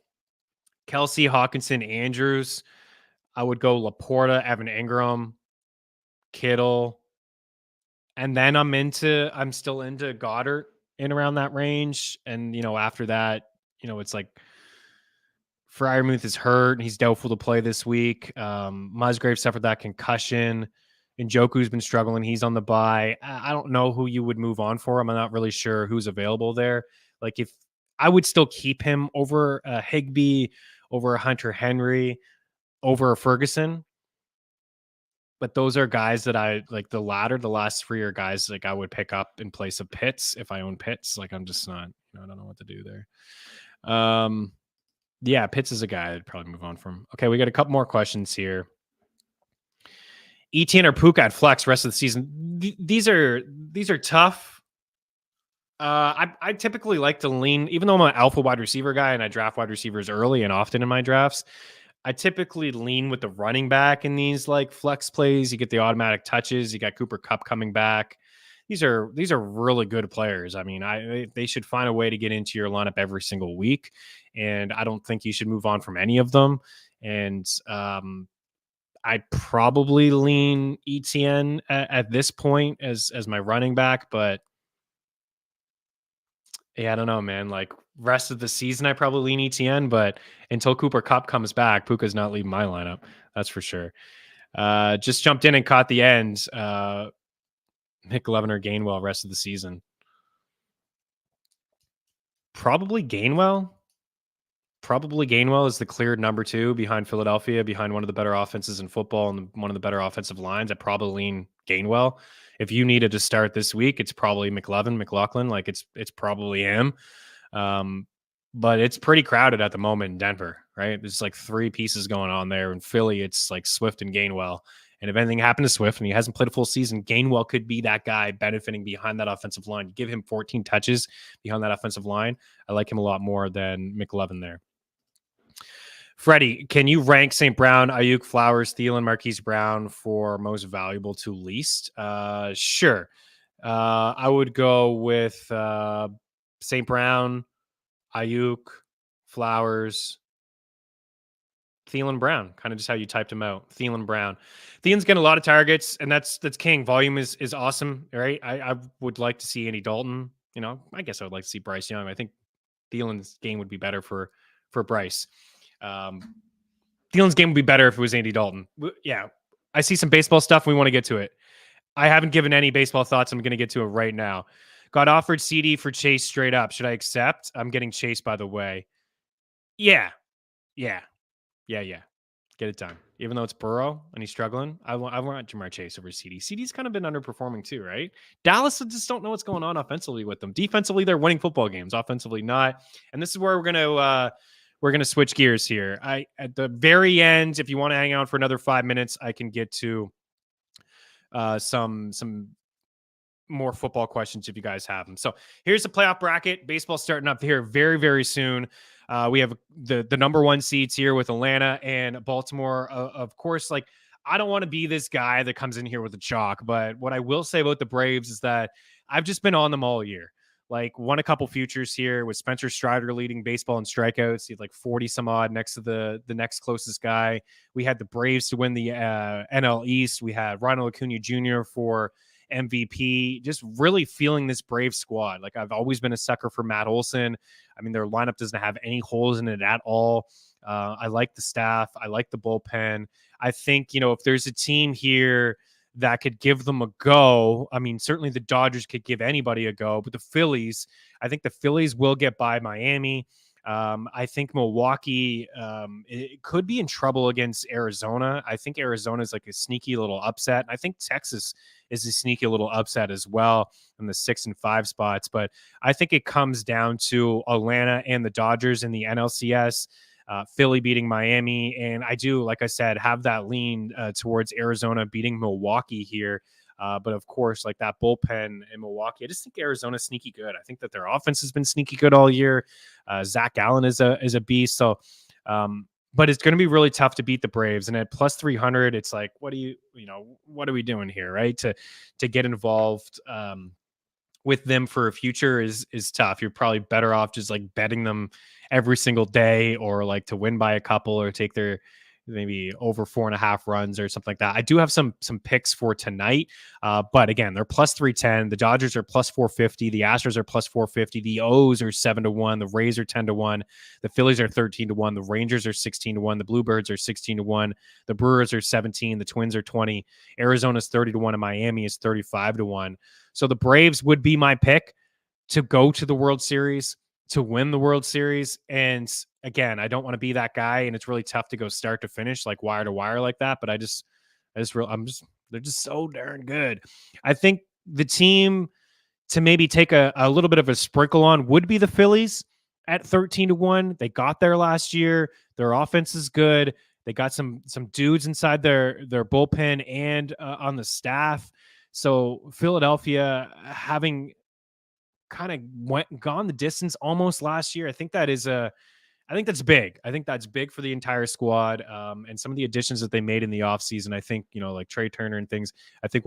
Kelsey, Hawkinson, Andrews. I would go Laporta, Evan Ingram, Kittle, and then I'm still into Goddard in around that range, and after that, it's like Freiermuth is hurt and he's doubtful to play this week. Musgrave suffered that concussion. Njoku's been struggling. He's on the bye. I don't know who you would move on for him. I'm not really sure who's available there. If I would still keep him over Higbee, over Hunter Henry, over Ferguson. But those are guys that I like. The last three are guys I would pick up in place of Pitts if I own Pitts. I'm just not, I don't know what to do there. Yeah, Pitts is a guy I'd probably move on from. Okay, we got a couple more questions here. Etienne or Puka at flex rest of the season. These are tough. I typically like to lean, even though I'm an alpha wide receiver guy and I draft wide receivers early and often in my drafts, I typically lean with the running back in these flex plays. You get the automatic touches. You got Cooper Kupp coming back. These are really good players. I mean, they should find a way to get into your lineup every single week, and I don't think you should move on from any of them. And I'd probably lean Etienne at this point as my running back, but yeah, I don't know, man. Rest of the season, I probably lean Etienne, but until Cooper Kupp comes back, Puka's not leaving my lineup. That's for sure. Just jumped in and caught the end. McLovin or Gainwell rest of the season. Probably Gainwell. Probably Gainwell is the clear number 2 behind Philadelphia, behind one of the better offenses in football and one of the better offensive lines. I probably lean Gainwell. If you needed to start this week, it's probably McLaughlin. It's probably him. But it's pretty crowded at the moment in Denver, right? There's 3 pieces going on there. In Philly, it's Swift and Gainwell. And if anything happened to Swift and he hasn't played a full season, Gainwell could be that guy benefiting behind that offensive line. Give him 14 touches behind that offensive line. I like him a lot more than McLovin there. Freddie, can you rank St. Brown, Ayuk, Flowers, Thielen, Marquise Brown for most valuable to least? Sure. I would go with St. Brown, Ayuk, Flowers, Thielen, Brown. Kind of just how you typed him out. Thielen, Brown. Thielen's getting a lot of targets, and that's king. Volume is awesome, right? I would like to see Andy Dalton. I guess I would like to see Bryce Young. I think Thielen's game would be better for Bryce. Thielen's game would be better if it was Andy Dalton. Yeah, I see some baseball stuff. We want to get to it. I haven't given any baseball thoughts. I'm going to get to it right now. Got offered CD for Chase straight up. Should I accept? I'm getting Chase, by the way. Yeah. Get it done. Even though it's Burrow and he's struggling, I want Jamar Chase over CD. CD's kind of been underperforming too, right? Dallas just don't know what's going on offensively with them. Defensively, they're winning football games. Offensively, not. And this is where we're gonna switch gears here. At the very end, if you want to hang out for another 5 minutes, I can get to some more football questions if you guys have them. So here's the playoff bracket. Baseball starting up here very, very soon. We have the number one seeds here with Atlanta and Baltimore. Of course, like, I don't want to be this guy that comes in here with a chalk, but what I will say about the Braves is that I've just been on them all year. Like, won a couple futures here with Spencer Strider leading baseball in strikeouts. He had like 40 some odd next to the next closest guy. We had the Braves to win the NL East. We had Ronald Acuna Jr. for MVP. Just really feeling this Brave squad. Like, I've always been a sucker for Matt Olson. I mean, their lineup doesn't have any holes in it at all. I like the staff. I like the bullpen. I think, if there's a team here that could give them a go, I mean, certainly the Dodgers could give anybody a go, but I think the Phillies will get by Miami. I think Milwaukee it could be in trouble against Arizona. I think Arizona is like a sneaky little upset. I think Texas is a sneaky little upset as well in the 6 and 5 spots. But I think it comes down to Atlanta and the Dodgers in the NLCS. Philly beating Miami. And I do, like I said, have that lean towards Arizona beating Milwaukee here. But of course, like that bullpen in Milwaukee, I just think Arizona's sneaky good. I think that their offense has been sneaky good all year. Zach Allen is a beast. So, but it's going to be really tough to beat the Braves. And at plus 300, it's like, what are we doing here, right? To get involved with them for a future is tough. You're probably better off just like betting them every single day, or like to win by a couple, or take their maybe over 4.5 runs or something like that. I do have some picks for tonight. But again, they're plus 310. The Dodgers are plus 450. The Astros are plus 450. The O's are 7-1. The Rays are 10-1. The Phillies are 13-1. The Rangers are 16-1. The Bluebirds are 16-1. The Brewers are 17. The Twins are 20. Arizona's 30-1 and Miami is 35-1. So the Braves would be my pick to go to the World Series, to win the World Series. And again, I don't want to be that guy, and it's really tough to go start to finish, like wire to wire like that. But they're just so darn good. I think the team to maybe take a little bit of a sprinkle on would be the Phillies at 13-1. They got there last year. Their offense is good. They got some dudes inside their bullpen and on the staff. So Philadelphia, having kind of gone the distance almost last year, I think that's big. I think that's big for the entire squad. And some of the additions that they made in the offseason, I think, like Trey Turner and things, I think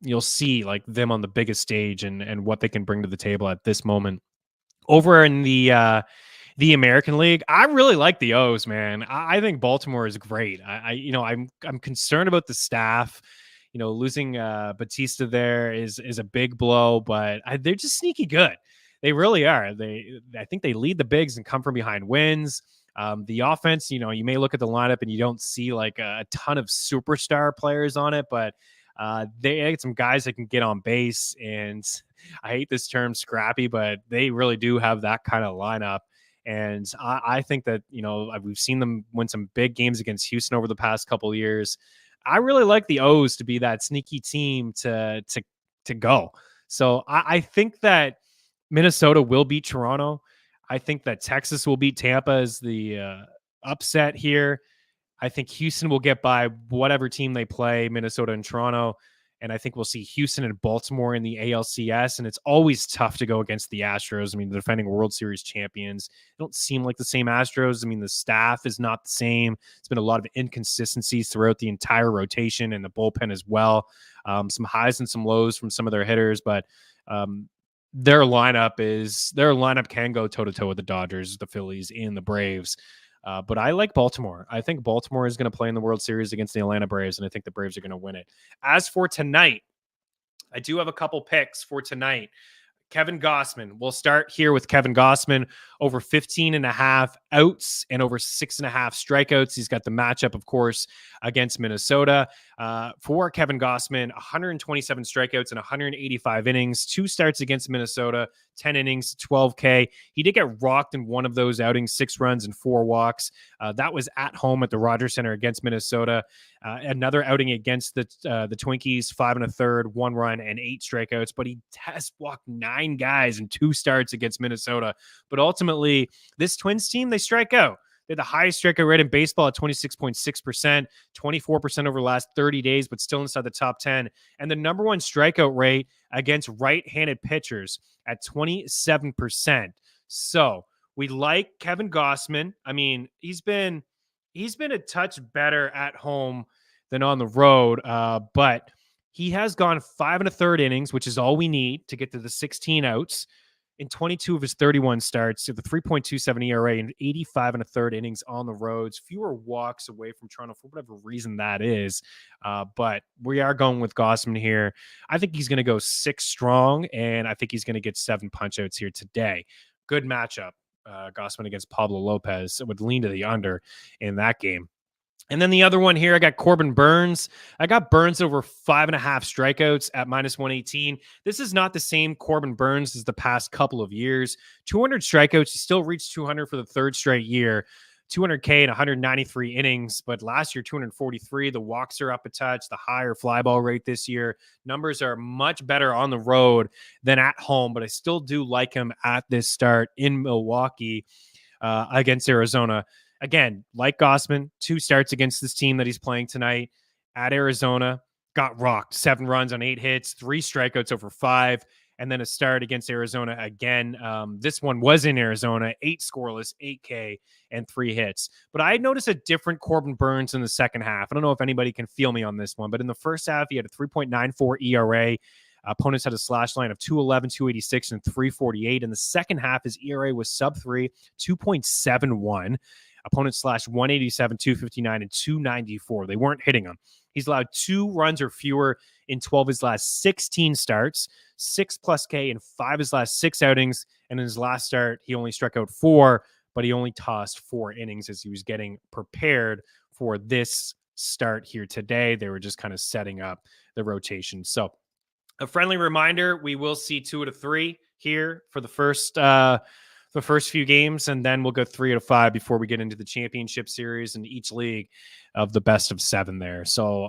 you'll see like them on the biggest stage and what they can bring to the table at this moment. Over in the American League, I really like the O's, man. I think Baltimore is great. I'm concerned about the staff. Losing Batista there is a big blow, but they're just sneaky good. They really are. I think they lead the bigs and come from behind wins. The offense, you may look at the lineup and you don't see like a ton of superstar players on it, but they had some guys that can get on base. And I hate this term scrappy, but they really do have that kind of lineup. And I think that, we've seen them win some big games against Houston over the past couple of years. I really like the O's to be that sneaky team to go. So I think that Minnesota will beat Toronto. I think that Texas will beat Tampa as the upset here. I think Houston will get by whatever team they play, Minnesota and Toronto. And I think we'll see Houston and Baltimore in the ALCS. And it's always tough to go against the Astros. I mean, the defending World Series champions. They don't seem like the same Astros. I mean, the staff is not the same. It's been a lot of inconsistencies throughout the entire rotation and the bullpen as well. Some highs and some lows from some of their hitters, but their lineup can go toe to toe with the Dodgers, the Phillies, and the Braves. But I like Baltimore. I think Baltimore is going to play in the World Series against the Atlanta Braves, and I think the Braves are going to win it. As for tonight, I do have a couple picks for tonight. Kevin Gausman. We'll start here with Kevin Gausman, over 15.5 outs and over 6.5 strikeouts. He's got the matchup, of course, against Minnesota. For Kevin Gausman, 127 strikeouts and 185 innings, 2 starts against Minnesota, 10 innings, 12K. He did get rocked in one of those outings, 6 runs and 4 walks. That was at home at the Rogers Center against Minnesota. Another outing against the Twinkies, 5 1/3, 1 run and 8 strikeouts, but he test walked 9 guys in 2 starts against Minnesota. But ultimately, this Twins team, they strike out. They had the highest strikeout rate in baseball at 26.6%, 24% over the last 30 days, but still inside the top 10. And the number 1 strikeout rate against right-handed pitchers at 27%. So we like Kevin Gausman. I mean, he's been a touch better at home than on the road, but he has gone 5 1/3 innings, which is all we need to get to the 16 outs in 22 of his 31 starts, with a 3.27 ERA and 85 1/3 innings on the roads, fewer walks away from Toronto for whatever reason that is. But we are going with Gausman here. I think he's going to go 6 strong, and I think he's going to get 7 punch-outs here today. Good matchup. Gausman against Pablo Lopez. It would lean to the under in that game. And then the other one here, I got Corbin Burns. I got Burns over 5.5 strikeouts at -118. This is not the same Corbin Burns as the past couple of years. 200 strikeouts. He still reached 200 for the 3rd straight year. 200K and 193 innings, but last year 243. The walks are up a touch, the higher fly ball rate this year. Numbers are much better on the road than at home, but I still do like him at this start in Milwaukee against Arizona. Again, like Gausman, 2 starts against this team that he's playing tonight at Arizona. Got rocked, 7 runs on 8 hits, 3 strikeouts over 5, and then a start against Arizona again. This one was in Arizona, 8 scoreless, 8K, and 3 hits. But I noticed a different Corbin Burns in the second half. I don't know if anybody can feel me on this one, but in the first half, he had a 3.94 ERA. Opponents had a slash line of 211, 286, and 348. In the second half, his ERA was sub-3, 2.71. Opponents slashed 187, 259, and 294. They weren't hitting him. He's allowed 2 runs or fewer in 12 of his last 16 starts, 6+ K in 5 of his last 6 outings. And in his last start, he only struck out 4, but he only tossed 4 innings as he was getting prepared for this start here today. They were just kind of setting up the rotation. So a friendly reminder, we will see 2 out of 3 here for the first few games, and then we'll go 3 out of 5 before we get into the championship series and each league of the best of 7 there. So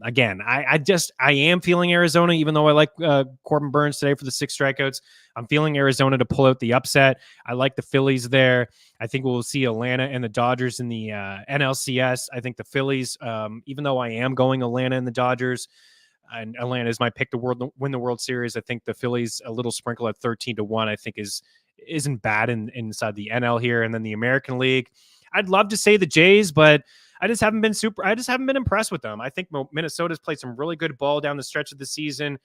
again, I am feeling Arizona, even though I like Corbin Burns today for the 6 strikeouts. I'm feeling Arizona to pull out the upset. I like the Phillies there. I think we'll see Atlanta and the Dodgers in the NLCS. I think the Phillies, even though I am going Atlanta and the Dodgers, and Atlanta is my pick to win the World Series, I think the Phillies, a little sprinkle at 13-1, I think isn't bad inside the NL here. And then the American League, I'd love to say the Jays, but I just haven't been impressed with them. I think Minnesota's played some really good ball down the stretch of the season.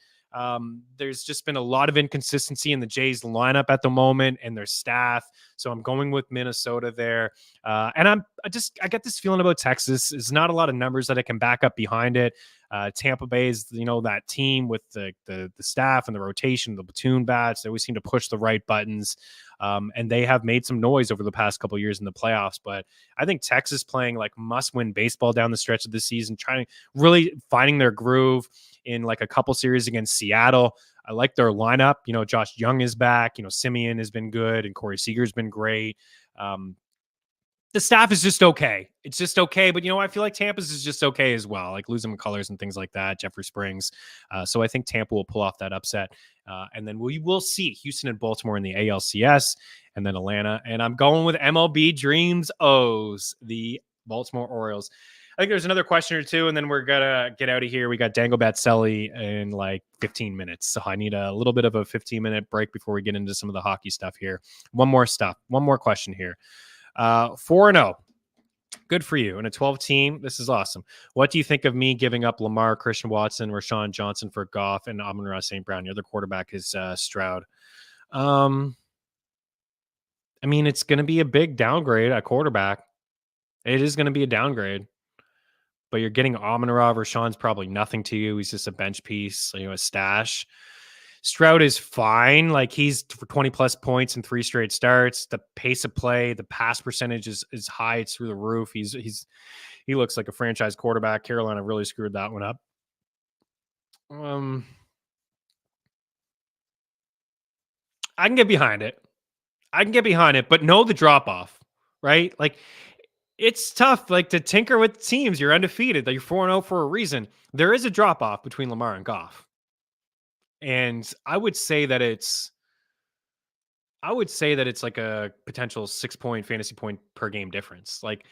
There's just been a lot of inconsistency in the Jays lineup at the moment and their staff. So I'm going with Minnesota there. And I get this feeling about Texas. There's not a lot of numbers that I can back up behind it. Tampa Bay is, that team with the staff and the rotation, the platoon bats. They always seem to push the right buttons. And they have made some noise over the past couple of years in the playoffs. But I think Texas playing like must-win baseball down the stretch of the season, really finding their groove in like a couple series against Seattle. I like their lineup. Josh Young is back. Simeon has been good, and Corey Seager's been great. The staff is just okay. It's just okay. But, I feel like Tampa's is just okay as well, like losing McCullers and things like that, Jeffrey Springs. So I think Tampa will pull off that upset. And then we will see Houston and Baltimore in the ALCS, and then Atlanta. And I'm going with MLB Dreams O's, the Baltimore Orioles. I think there's another question or two, and then we're gonna get out of here. We got Dango Batselli in like 15 minutes, so I need a little bit of a 15-minute break before we get into some of the hockey stuff here. One more question here. 4-0. Good for you. In a 12 team, this is awesome. What do you think of me giving up Lamar, Christian Watson, Rashawn Johnson for Goff, and Amon-Ra St. Brown? Your other quarterback is Stroud. I mean, it's going to be a big downgrade at quarterback. It is going to be a downgrade, but you're getting Amon-Ra. Rashawn's probably nothing to you. He's just a bench piece, a stash. Stroud is fine. Like, he's for 20 plus points in 3 straight starts. The pace of play, the pass percentage is high. It's through the roof. He looks like a franchise quarterback. Carolina really screwed that one up. I can get behind it. But know the drop off, right? Like, it's tough, like, to tinker with teams. You're undefeated. You're 4-0 for a reason. There is a drop off between Lamar and Goff. And I would say that it's like a potential 6-point fantasy point per game difference. Like,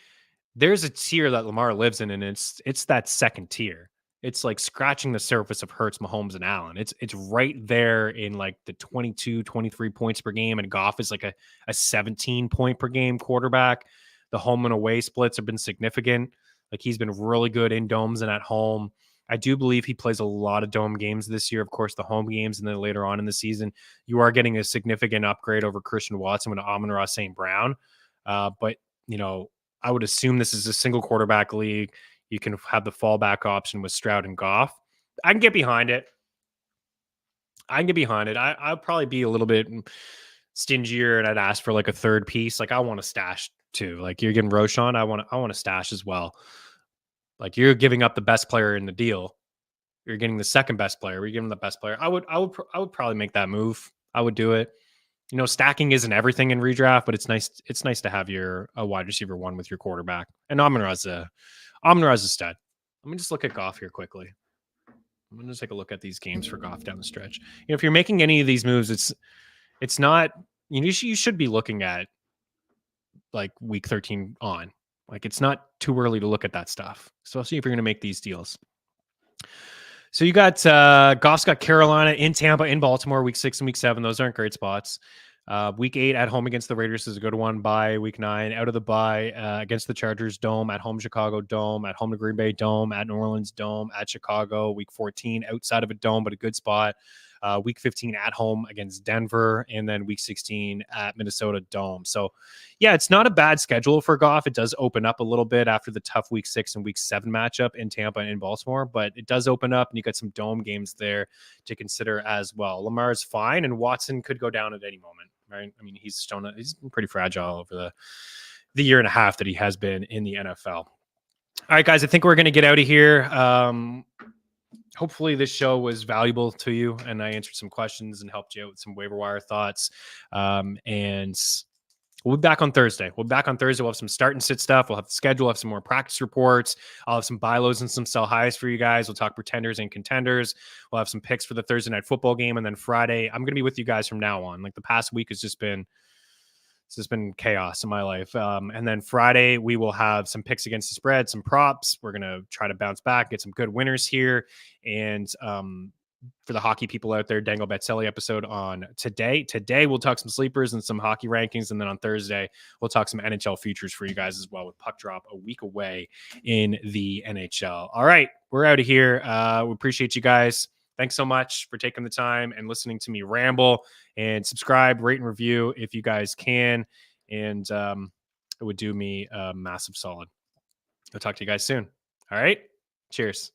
there's a tier that Lamar lives in, and it's that second tier. It's like scratching the surface of Hurts, Mahomes, and Allen. It's right there in like the 22, 23 points per game, and Goff is like a 17 point per game quarterback. The home and away splits have been significant. Like, he's been really good in domes and at home. I do believe he plays a lot of dome games this year. Of course, the home games, and then later on in the season, you are getting a significant upgrade over Christian Watson with Amon-Ra St. Brown. But, I would assume this is a single quarterback league. You can have the fallback option with Stroud and Goff. I can get behind it. I'll probably be a little bit stingier, and I'd ask for like a third piece. Like, I want a stash too. Like, you're getting Roschon. I want a stash as well. Like, you're giving up the best player in the deal. You're getting the second best player. We're giving the best player. I would probably make that move. I would do it. Stacking isn't everything in redraft, but it's nice. It's nice to have a wide receiver 1 with your quarterback. And Amon-Ra's a stud. Let me just look at Goff here quickly. I'm going to take a look at these games for Goff down the stretch. If you're making any of these moves, it's not. You should be looking at like week 13 on. Like, it's not too early to look at that stuff, especially if you're going to make these deals. So you got Goff's got Carolina, in Tampa, in Baltimore, week 6 and week 7. Those aren't great spots. Week 8 at home against the Raiders is a good one. Bye week 9, out of the bye against the Chargers, dome, at home Chicago, dome, at home to Green Bay, dome, at New Orleans, dome, at Chicago. Week 14 outside of a dome, but a good spot. Week 15 at home against Denver, and then week 16 at Minnesota, dome. So yeah, it's not a bad schedule for Goff. It does open up a little bit after the tough week 6 and week 7 matchup in Tampa and in Baltimore, but it does open up, and you got some dome games there to consider as well. Lamar's fine, and Watson could go down at any moment, right? I mean, he's been pretty fragile over the year and a half that he has been in the NFL. All right, guys, I think we're going to get out of here. Hopefully this show was valuable to you, and I answered some questions and helped you out with some waiver wire thoughts. And we'll be back on Thursday. We'll have some start and sit stuff. We'll have the schedule, we'll have some more practice reports. I'll have some buy lows and some sell highs for you guys. We'll talk pretenders and contenders. We'll have some picks for the Thursday night football game. And then Friday, I'm going to be with you guys from now on. Like, the past week has just been chaos in my life. And then Friday, we will have some picks against the spread, some props. We're going to try to bounce back, get some good winners here. And for the hockey people out there, Dango Batselli episode on today. Today, we'll talk some sleepers and some hockey rankings. And then on Thursday, we'll talk some NHL futures for you guys as well, with puck drop a week away in the NHL. All right, we're out of here. We appreciate you guys. Thanks so much for taking the time and listening to me ramble. And subscribe, rate, and review if you guys can. And it would do me a massive solid. I'll talk to you guys soon. All right. Cheers.